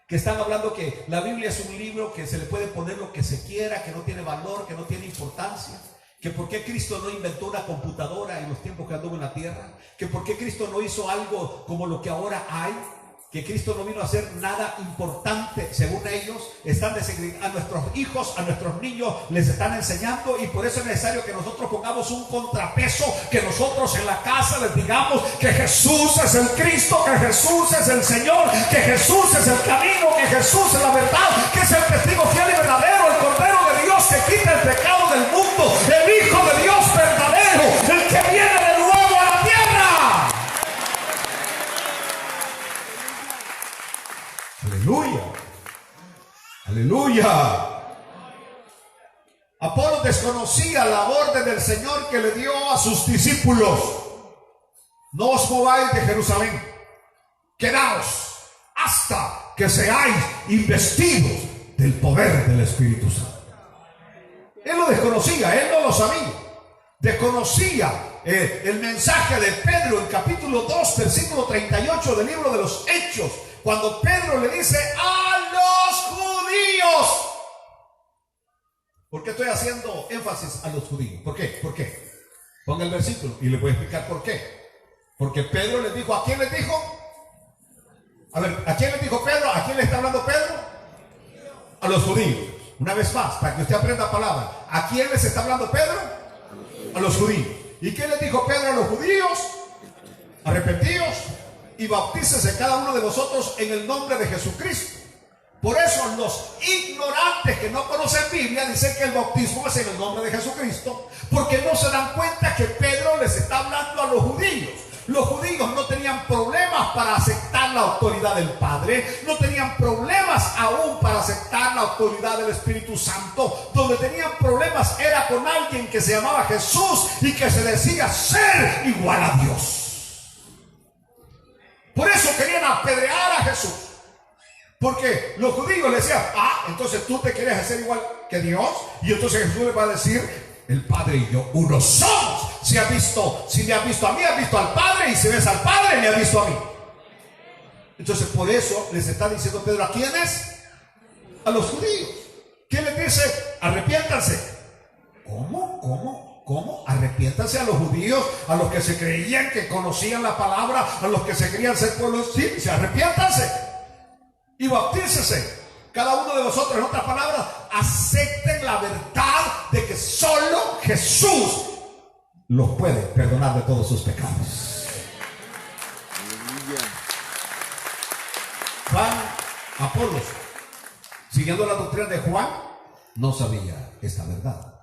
Que están hablando que la Biblia es un libro que se le puede poner lo que se quiera, que no tiene valor, que no tiene importancia. Que por qué Cristo no inventó una computadora en los tiempos que anduvo en la tierra. Que por qué Cristo no hizo algo como lo que ahora hay. Que Cristo no vino a hacer nada importante, según ellos. Están a nuestros hijos, a nuestros niños les están enseñando, y por eso es necesario que nosotros pongamos un contrapeso, que nosotros en la casa les digamos que Jesús es el Cristo, que Jesús es el Señor, que Jesús es el camino, que Jesús es la verdad, que es el testigo fiel y verdadero, el Cordero de Dios que quita el pecado del mundo, el Hijo de Dios verdadero, el que viene de nuevo a la tierra. Aleluya, aleluya. Apolos desconocía la orden del Señor que le dio a sus discípulos. no os mováis de Jerusalén, quedaos hasta que seáis investidos del poder del Espíritu Santo. Él lo desconocía, él no lo sabía. Desconocía el mensaje de Pedro en capítulo 2, versículo 38 del libro de los Hechos, cuando Pedro le dice a los judíos. ¿Por qué estoy haciendo énfasis a los judíos? ¿Por qué? ¿Por qué? Ponga el versículo y le voy a explicar por qué. Porque Pedro les dijo, ¿a quién les dijo? A ver, ¿a quién les dijo Pedro? ¿A quién le está hablando Pedro? A los judíos. Una vez más, para que usted aprenda palabra. ¿A quién les está hablando Pedro? A los judíos. ¿Y qué les dijo Pedro a los judíos? Arrepentíos y bautícese cada uno de vosotros en el nombre de Jesucristo. Por eso los ignorantes que no conocen Biblia dicen que el bautismo es en el nombre de Jesucristo, porque no se dan cuenta que Pedro les está hablando a los judíos. Los judíos no tenían problemas para aceptar la autoridad del Padre, no tenían problemas aún para aceptar la autoridad del Espíritu Santo. Donde tenían problemas era con alguien que se llamaba Jesús y que se decía ser igual a Dios. Por eso querían apedrear a Jesús, porque los judíos le decían, entonces tú te quieres hacer igual que Dios. Y entonces Jesús les va a decir, el Padre y yo uno somos. Si me has visto a mí, has visto al Padre, y si ves al Padre, me has visto a mí. Entonces por eso les está diciendo Pedro, ¿a quiénes? A los judíos. ¿Qué les dice? Arrepiéntanse. ¿Cómo? Arrepiéntanse a los judíos, a los que se creían que conocían la palabra, a los que se creían ser pueblos. Sí, arrepiéntanse y bautícese cada uno de vosotros. En otras palabras, acepten la verdad de que solo Jesús los puede perdonar de todos sus pecados. Aleluya. Juan, Apolos, siguiendo la doctrina de Juan, no sabía esta verdad.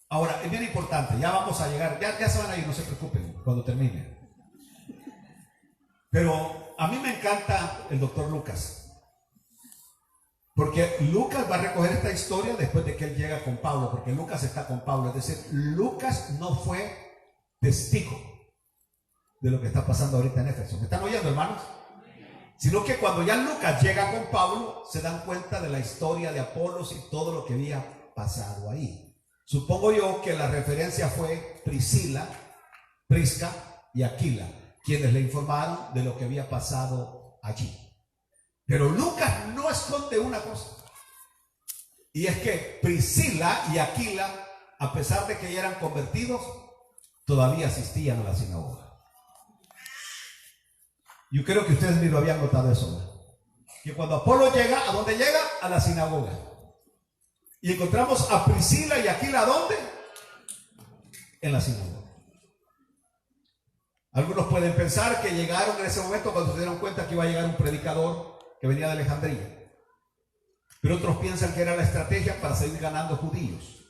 Ahora, es bien importante, ya vamos a llegar, ya se van a ir, no se preocupen cuando termine. Pero a mí me encanta el doctor Lucas, porque Lucas va a recoger esta historia después de que él llega con Pablo, porque Lucas está con Pablo. Es decir, Lucas no fue testigo de lo que está pasando ahorita en Éfeso. ¿Me están oyendo, hermanos? Sino que cuando ya Lucas llega con Pablo, se dan cuenta de la historia de Apolos y todo lo que había pasado ahí. Supongo yo que la referencia fue Priscila, Prisca y Aquila, quienes le informaron de lo que había pasado allí. Pero Lucas no esconde una cosa, y es que Priscila y Aquila, a pesar de que ya eran convertidos, todavía asistían a la sinagoga. Yo creo que ustedes ni lo habían notado eso, ¿no? Que cuando Apolo llega, ¿a dónde llega? A la sinagoga. Y encontramos a Priscila y Aquila, ¿a dónde? En la sinagoga. Algunos pueden pensar que llegaron en ese momento cuando se dieron cuenta que iba a llegar un predicador que venía de Alejandría. Pero otros piensan que era la estrategia para seguir ganando judíos.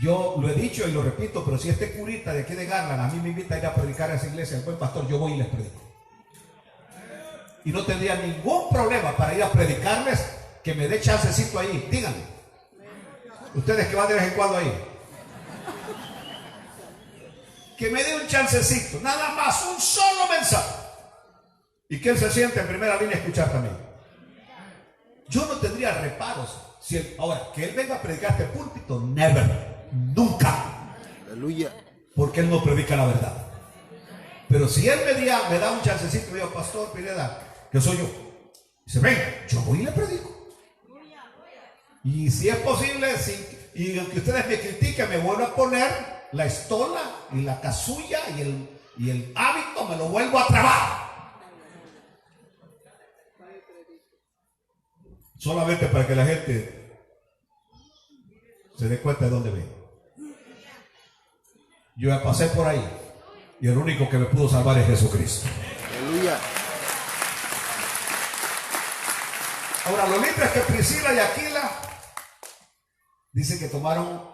Yo lo he dicho y lo repito, pero si este curita de aquí de Garland a mí me invita a ir a predicar a esa iglesia, el buen pastor, yo voy y les predico. Y no tendría ningún problema para ir a predicarles, que me dé chancecito ahí. Díganme, ustedes que van de vez en cuando ahí, que me dé un chancecito, nada más, un solo mensaje, y que él se siente en primera línea a escuchar también. Yo no tendría reparos ahora que él venga a predicar este púlpito, never, nunca. Aleluya. Porque él no predica la verdad. Pero si él me da un chancecito, me digo, pastor Pineda, que soy yo, dice, venga, yo voy y le predico. Y si es posible, y aunque ustedes me critiquen, me vuelvo a poner la estola y la casulla y el hábito, me lo vuelvo a trabar. Solamente para que la gente se dé cuenta de dónde vengo. Yo ya pasé por ahí y el único que me pudo salvar es Jesucristo. Aleluya. Ahora, lo lindo es que Priscila y Aquila dicen que tomaron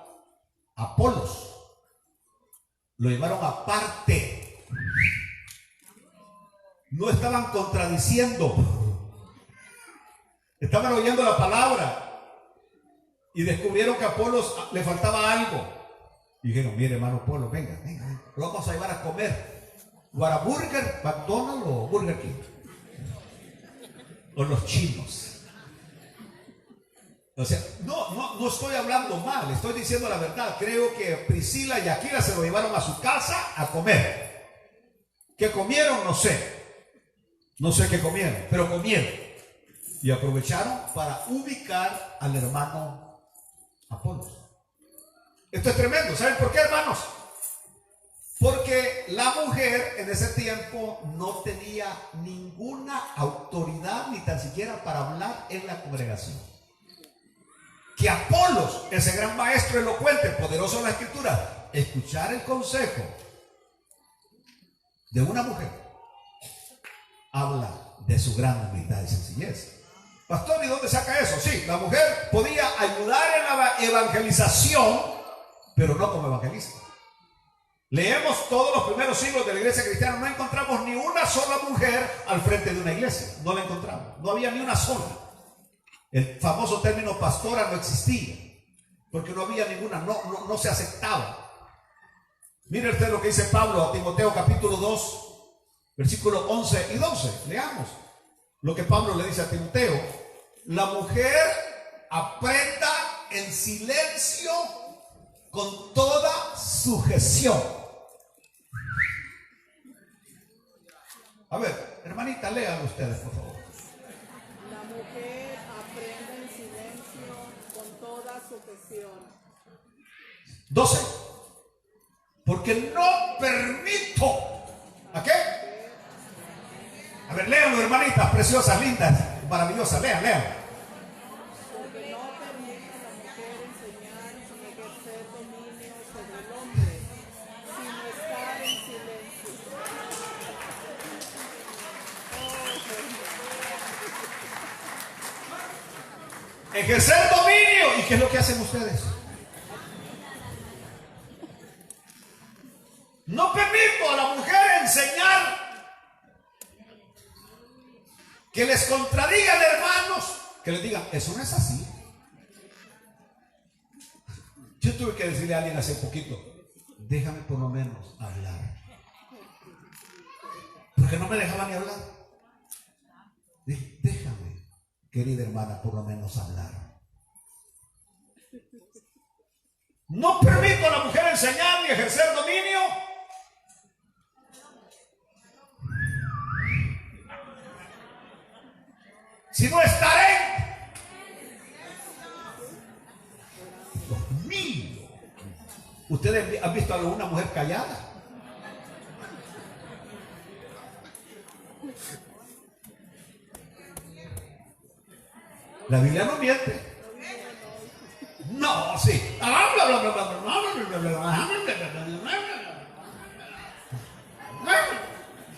a Apolos, lo llevaron aparte. No estaban contradiciendo, estaban oyendo la palabra y descubrieron que a Apolos le faltaba algo. Y dijeron, mire hermano Apolo, venga, lo vamos a llevar a comer. Whataburger, McDonald's o Burger King. O los chinos. O sea, no estoy hablando mal, estoy diciendo la verdad. Creo que Priscila y Aquila se lo llevaron a su casa a comer. ¿Qué comieron? No sé. No sé qué comieron, pero comieron. Y aprovecharon para ubicar al hermano Apolos. Esto es tremendo. ¿Saben por qué, hermanos? Porque la mujer en ese tiempo no tenía ninguna autoridad ni tan siquiera para hablar en la congregación. Que Apolos, ese gran maestro elocuente, poderoso en la escritura, escuchar el consejo de una mujer, habla de su gran humildad y sencillez. Pastor, ¿y dónde saca eso? Sí, la mujer podía ayudar en la evangelización, pero no como evangelista. Leemos todos los primeros siglos de la iglesia cristiana, no encontramos ni una sola mujer al frente de una iglesia. No la encontramos, no había ni una sola. El famoso término pastora no existía, porque no había ninguna, no se aceptaba. Mire usted lo que dice Pablo a Timoteo capítulo 2, versículos 11 y 12. Leamos lo que Pablo le dice a Timoteo. La mujer aprenda en silencio con toda sujeción. A ver, hermanita, léanlo ustedes, por favor. La mujer aprende en silencio con toda sujeción. 12. Porque no permito. ¿A qué? A ver, léanlo, hermanitas preciosas, lindas, maravillosas. Lean. Porque no permite a la mujer enseñar ni ejercer dominio sobre el hombre, sino estar en silencio. Ejercer dominio. ¿Y qué es lo que hacen ustedes? No permito a la mujer enseñar. Que les contradigan, hermanos, que les digan, eso no es así. Yo tuve que decirle a alguien hace poquito, déjame por lo menos hablar. Porque no me dejaba ni hablar. Dije, déjame, querida hermana, por lo menos hablar. No permito a la mujer enseñar ni ejercer dominio. Si no estaré. Dios mío. ¿Ustedes han visto a alguna mujer callada? La Biblia no miente. No, sí.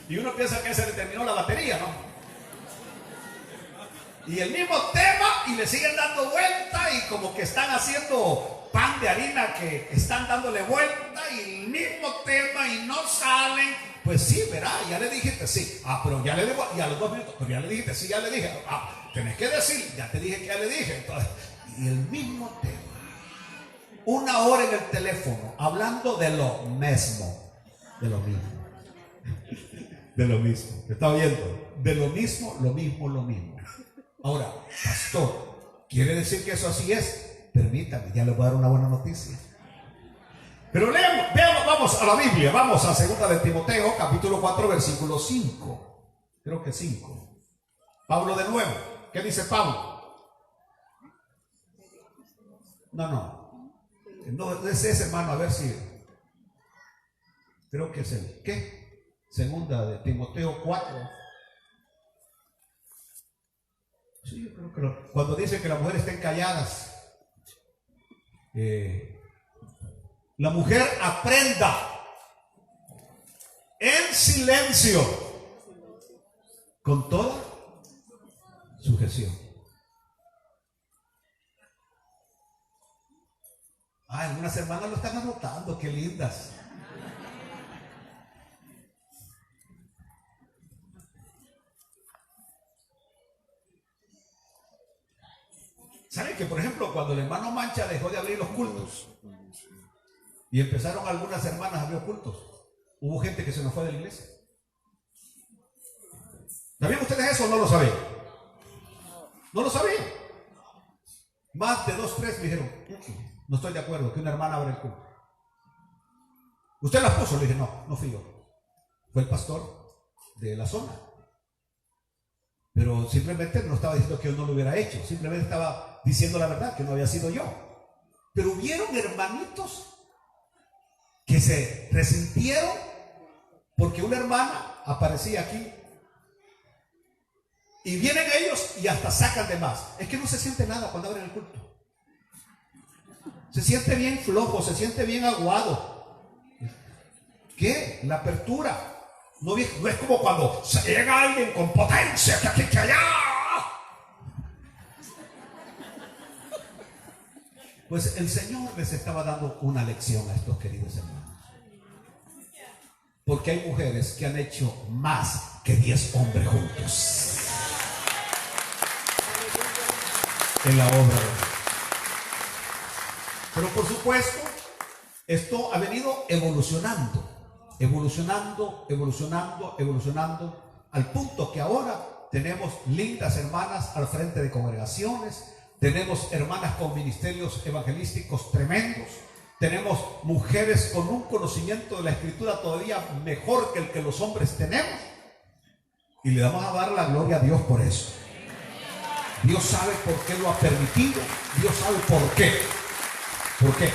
Y uno piensa que se le terminó la batería, ¿no? Y el mismo tema y le siguen dando vuelta y como que están haciendo pan de harina que están dándole vuelta y el mismo tema y no salen. Pues sí, verá, ya le dijiste sí. Pero ya le digo, y a los 2 minutos, pero ya le dijiste sí, ya le dije. Tenés que decir, ya te dije que ya le dije. Entonces, y el mismo tema. 1 hora en el teléfono hablando de lo mismo. De lo mismo. De lo mismo. ¿Me está oyendo? De lo mismo, lo mismo, lo mismo. Ahora, pastor, ¿quiere decir que eso así es? Permítame, ya le voy a dar una buena noticia. Pero leamos, veamos, vamos a la Biblia, vamos a 2 de Timoteo, capítulo 4, versículo 5. Creo que 5. Pablo de nuevo. ¿Qué dice Pablo? No es ese, hermano, a ver si. Creo que es el. ¿Qué? 2 de Timoteo 4. Sí, yo creo que cuando dice que las mujeres estén calladas, la mujer aprenda en silencio con toda sujeción. Algunas hermanas lo están anotando, qué lindas. ¿Saben que, por ejemplo, cuando el hermano Mancha dejó de abrir los cultos y empezaron algunas hermanas a abrir cultos, hubo gente que se nos fue de la iglesia? o no lo sabían? No lo sabían. Más de 2, 3 me dijeron, no estoy de acuerdo que una hermana abra el culto. ¿Usted las puso? Le dije, no fui yo. Fue el pastor de la zona. Pero simplemente no estaba diciendo que yo no lo hubiera hecho. Simplemente estaba diciendo la verdad, que no había sido yo. Pero hubieron hermanitos que se resintieron porque una hermana aparecía aquí. Y vienen ellos y hasta sacan de más. Es que no se siente nada cuando abren el culto. Se siente bien flojo, se siente bien aguado. ¿Qué? La apertura. No es como cuando se llega alguien con potencia, que aquí, que allá. Pues el Señor les estaba dando una lección a estos queridos hermanos. Porque hay mujeres que han hecho más que 10 hombres juntos en la obra de Dios. Pero por supuesto, esto ha venido evolucionando, al punto que ahora tenemos lindas hermanas al frente de congregaciones, tenemos hermanas con ministerios evangelísticos tremendos, tenemos mujeres con un conocimiento de la Escritura todavía mejor que el que los hombres tenemos, y le vamos a dar la gloria a Dios por eso. Dios sabe por qué lo ha permitido, Dios sabe por qué. ¿Por qué?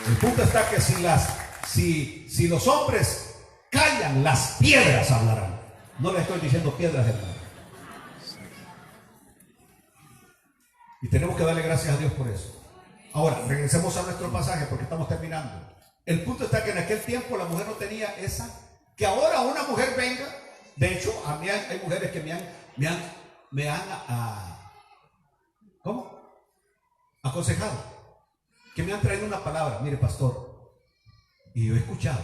El punto está que si los hombres callan, las piedras hablarán. No le estoy diciendo piedras, hermano. Y tenemos que darle gracias a Dios por eso. Ahora, regresemos a nuestro pasaje porque estamos terminando. El punto está que en aquel tiempo la mujer no tenía esa, que ahora una mujer venga. De hecho, a mí hay mujeres que me han aconsejado, que me han traído una palabra. Mire, pastor, y yo he escuchado,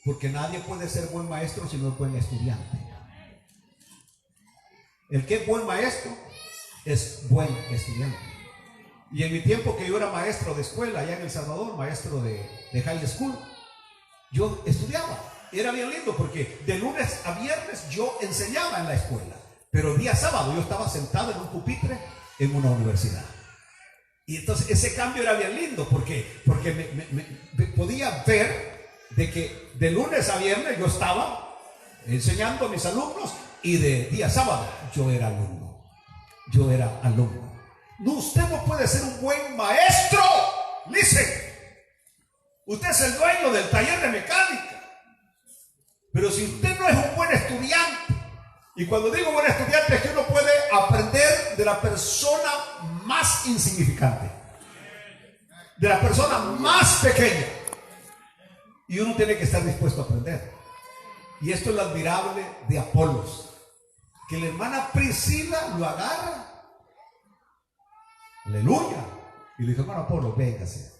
porque nadie puede ser buen maestro si no es buen estudiante. El que es buen maestro es buen estudiante. Y en mi tiempo que yo era maestro de escuela allá en El Salvador, maestro de high school, yo estudiaba. Era bien lindo porque de lunes a viernes yo enseñaba en la escuela, pero el día sábado yo estaba sentado en un pupitre en una universidad. Y entonces ese cambio era bien lindo porque me podía ver de que de lunes a viernes yo estaba enseñando a mis alumnos y de día sábado yo era alumno. No, usted no puede ser un buen maestro. Listen, usted es el dueño del taller de mecánica, pero si usted no es un buen estudiante, y cuando digo buen estudiante es que uno puede aprender de la persona más insignificante, de la persona más pequeña, y uno tiene que estar dispuesto a aprender. Y esto es lo admirable de Apolos, que la hermana Priscila lo agarra, aleluya, y le dijo: hermano Apolo, véngase,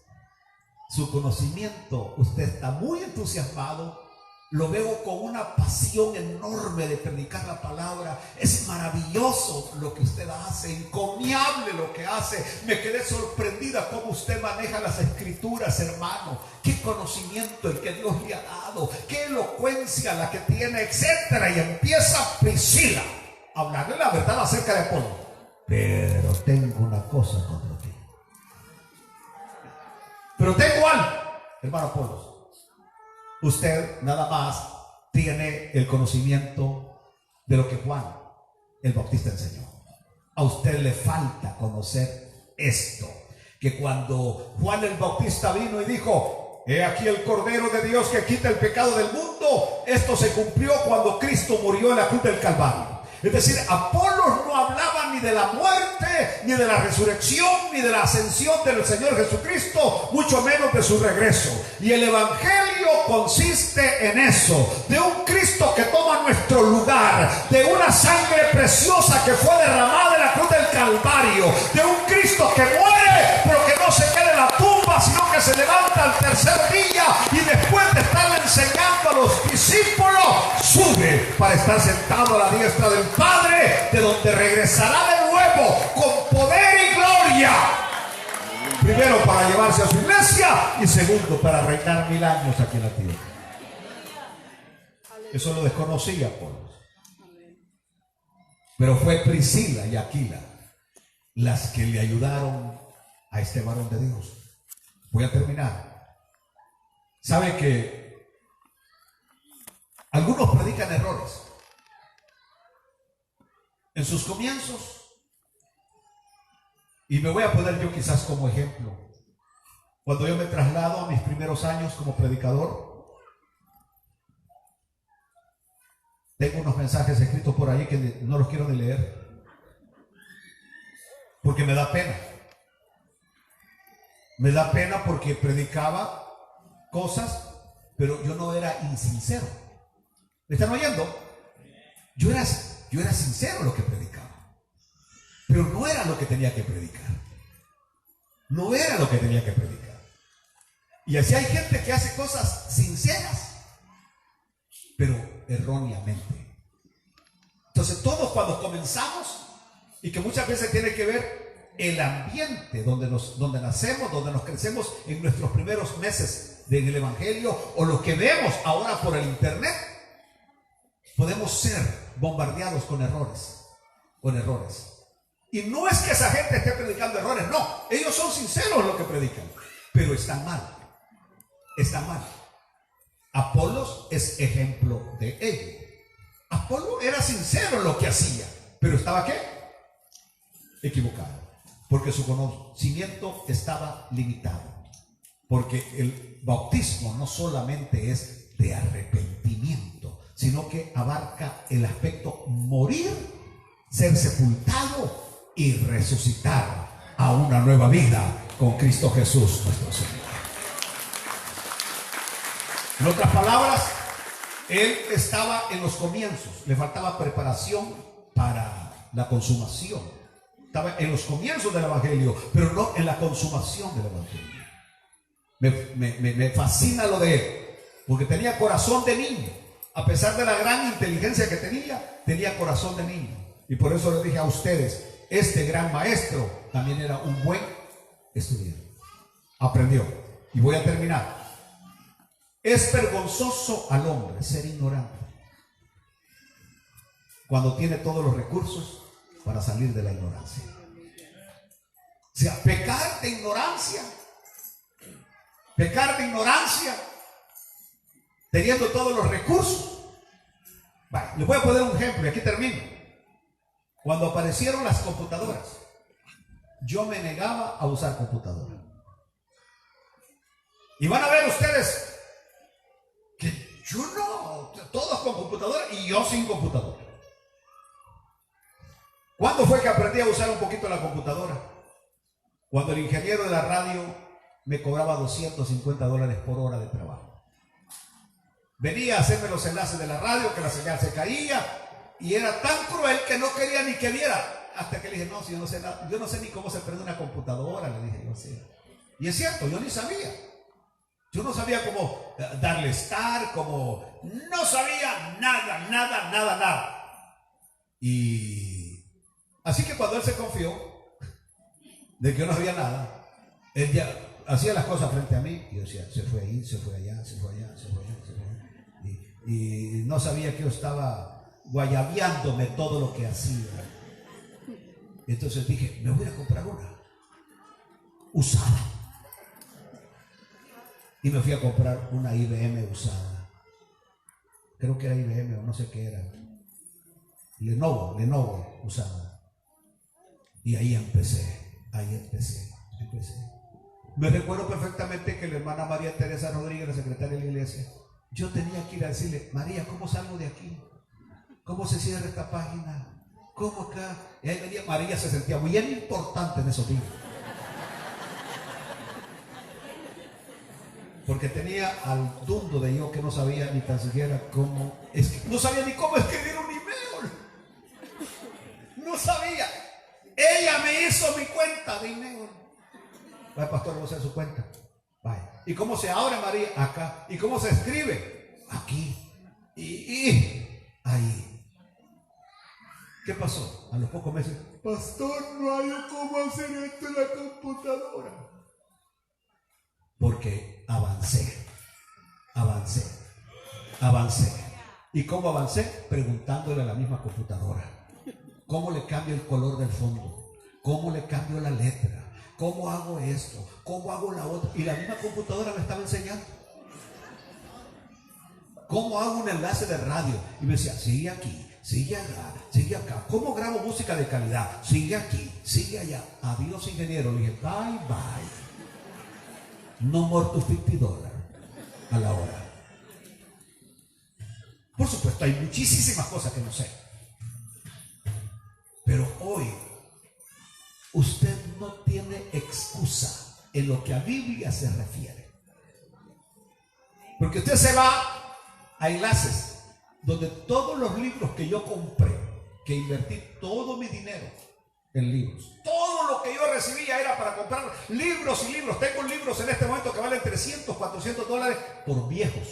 su conocimiento, usted está muy entusiasmado, lo veo con una pasión enorme de predicar la palabra, es maravilloso lo que usted hace, encomiable lo que hace. Me quedé sorprendida cómo usted maneja las escrituras, hermano, qué conocimiento el que Dios le ha dado, qué elocuencia la que tiene, etcétera. Y empieza Priscila a hablarle la verdad acerca de Apolo. Pero tengo una cosa contra ti. Pero tengo algo, hermano Apolo. Usted nada más tiene el conocimiento de lo que Juan el Bautista enseñó. A usted le falta conocer esto, que cuando Juan el Bautista vino y dijo: he aquí el Cordero de Dios que quita el pecado del mundo, esto se cumplió cuando Cristo murió en la cruz del Calvario. Es decir, Apolos no hablaba ni de la muerte, ni de la resurrección, ni de la ascensión del Señor Jesucristo, mucho menos de su regreso. Y el Evangelio consiste en eso, de un Cristo que toma nuestro lugar, de una sangre preciosa que fue derramada en la cruz del Calvario, de un Cristo que muere, pero que no se queda en la tumba, sino que se levanta al tercer día, y después de estarle enseñando a los discípulos, sube para estar sentado a la diestra del Padre, de donde regresará de nuevo con poder y gloria. Primero para llevarse a su iglesia, y segundo para reinar 1000 años aquí en la tierra. Eso lo desconocía Apolo. Pero fue Priscila y Aquila las que le ayudaron a este varón de Dios. Voy a terminar. ¿Sabe que algunos predican errores? En sus comienzos, y me voy a poner yo quizás como ejemplo, cuando yo me traslado a mis primeros años como predicador, tengo unos mensajes escritos por ahí que no los quiero ni leer, porque me da pena. Me da pena porque predicaba cosas, pero yo no era insincero. ¿Me están oyendo? Yo era sincero en lo que predicaba, pero no era lo que tenía que predicar. No era lo que tenía que predicar. Y así hay gente que hace cosas sinceras, pero erróneamente. Entonces todos cuando comenzamos, y que muchas veces tiene que ver el ambiente donde nacemos, donde nos crecemos en nuestros primeros meses en el Evangelio, o lo que vemos ahora por el internet, podemos ser bombardeados con errores. Y no es que esa gente esté predicando errores, no, ellos son sinceros en lo que predican, pero están mal. Apolos es ejemplo de ello. Apolo era sincero en lo que hacía, pero estaba ¿qué? Equivocado, porque su conocimiento estaba limitado. Porque el bautismo no solamente es de arrepentimiento, sino que abarca el aspecto morir, ser sepultado y resucitar a una nueva vida con Cristo Jesús nuestro Señor. En otras palabras, él estaba en los comienzos, le faltaba preparación para la consumación. Estaba en los comienzos del Evangelio, pero no en la consumación del Evangelio. Me fascina lo de él, porque tenía corazón de niño. A pesar de la gran inteligencia que tenía corazón de niño. Y por eso les dije a ustedes, este gran maestro también era un buen estudiante. Aprendió. Y voy a terminar. Es vergonzoso al hombre ser ignorante cuando tiene todos los recursos para salir de la ignorancia. O sea, pecar de ignorancia, teniendo todos los recursos. Vale, les voy a poner un ejemplo y aquí termino. Cuando aparecieron las computadoras, yo me negaba a usar computadora. Y van a ver ustedes que yo no, todos con computadora y yo sin computadora. ¿Cuándo fue que aprendí a usar un poquito la computadora? Cuando el ingeniero de la radio me cobraba $250 por hora de trabajo. Venía a hacerme los enlaces de la radio, que la señal se caía, y era tan cruel que no quería ni que viera. Hasta que le dije, no, si yo no sé nada, yo no sé ni cómo se prende una computadora, le dije yo así. Y es cierto, yo ni sabía. Yo no sabía cómo darle start, no sabía nada. Y así que cuando él se confió de que yo no sabía nada, él ya hacía las cosas frente a mí, y yo decía, se fue ahí, se fue allá. Y no sabía que yo estaba guayabeándome todo lo que hacía. Entonces dije, me voy a comprar una usada. Y me fui a comprar una IBM usada. Creo que era IBM o no sé qué era. Lenovo usada. Y ahí empecé. Me recuerdo perfectamente que la hermana María Teresa Rodríguez, la secretaria de la iglesia, yo tenía que ir a decirle, María, ¿cómo salgo de aquí? ¿Cómo se cierra esta página? ¿Cómo acá? Y ahí venía María, se sentía muy importante en esos días. Porque tenía al dundo de yo que no sabía ni tan siquiera cómo, no sabía ni cómo escribir un email. No sabía. Ella me hizo mi cuenta de email. Vaya, pastor, no sé su cuenta. Vaya. ¿Y cómo se abre, María? Acá. ¿Y cómo se escribe? Aquí. Y ahí. ¿Qué pasó? A los pocos meses, pastor, no hay cómo hacer esto en la computadora. Porque avancé. ¿Y cómo avancé? Preguntándole a la misma computadora. ¿Cómo le cambio el color del fondo? ¿Cómo le cambio la letra? ¿Cómo hago esto? ¿Cómo hago la otra? Y la misma computadora me estaba enseñando. ¿Cómo hago un enlace de radio? Y me decía, sigue aquí, sigue allá, sigue acá. ¿Cómo grabo música de calidad? Sigue aquí, sigue allá. Adiós, ingeniero. Le dije, bye, bye. No more to $50 a la hora. Por supuesto, hay muchísimas cosas que no sé. Pero hoy, usted no tiene excusa en lo que a Biblia se refiere. Porque usted se va a enlaces donde todos los libros que yo compré, que invertí todo mi dinero en libros, todo lo que yo recibía era para comprar libros y libros. Tengo libros en este momento que valen $300, $400 por viejos.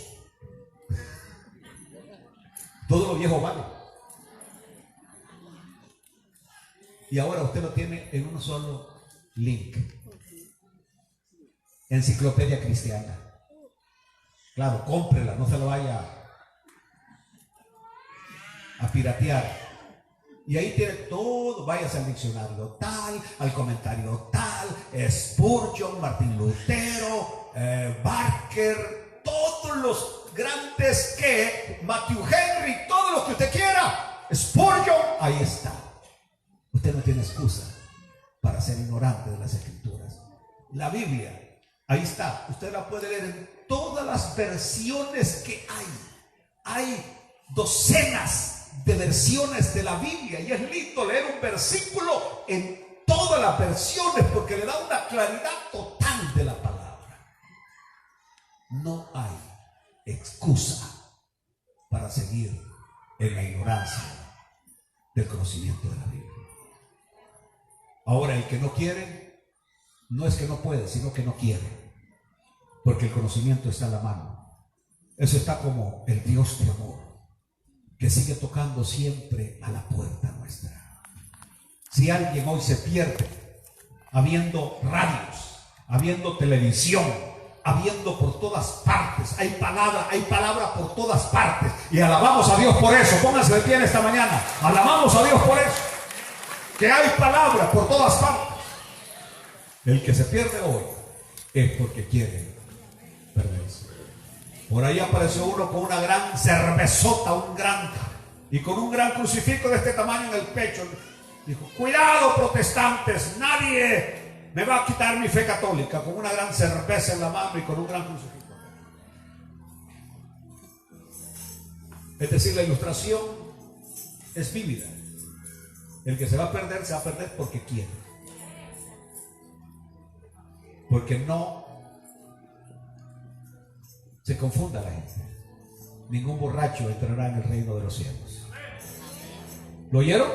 Todo lo viejo vale. Y ahora usted lo tiene en un solo link. Enciclopedia Cristiana. Claro, cómprela, no se lo vaya a piratear. Y ahí tiene todo, váyase al diccionario tal, al comentario tal, Spurgeon, Martín Lutero, Barker, todos los grandes que, Matthew Henry, todos los que usted quiera, Spurgeon, ahí está. Usted no tiene excusa para ser ignorante de las Escrituras. La Biblia, ahí está, usted la puede leer en todas las versiones que hay. Hay docenas de versiones de la Biblia y es lindo leer un versículo en todas las versiones porque le da una claridad total de la palabra. No hay excusa para seguir en la ignorancia del conocimiento de la Biblia. Ahora, el que no quiere, no es que no puede, sino que no quiere, porque el conocimiento está en la mano. Eso está como el Dios de amor, que sigue tocando siempre a la puerta nuestra. Si alguien hoy se pierde, habiendo radios, habiendo televisión, habiendo por todas partes, hay palabra por todas partes, y alabamos a Dios por eso. Pónganse de pie en esta mañana, alabamos a Dios por eso, que hay palabra por todas partes. El que se pierde hoy es porque quiere perderse. Por ahí apareció uno con una gran cervezota, y con un gran crucifijo de este tamaño en el pecho. Dijo, cuidado protestantes, nadie me va a quitar mi fe católica, con una gran cerveza en la mano y con un gran crucifijo. Es decir, la ilustración es vívida. El que se va a perder porque quiere. Porque no se confunda la gente. Ningún borracho entrará en el reino de los cielos. ¿Lo oyeron?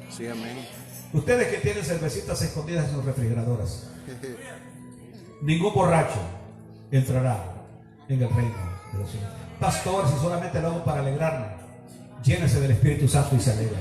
Sí, amén. Ustedes que tienen cervecitas escondidas en sus refrigeradoras, ningún borracho entrará en el reino de los cielos. Pastor, si solamente lo hago para alegrarme, llénese del Espíritu Santo y se alegra.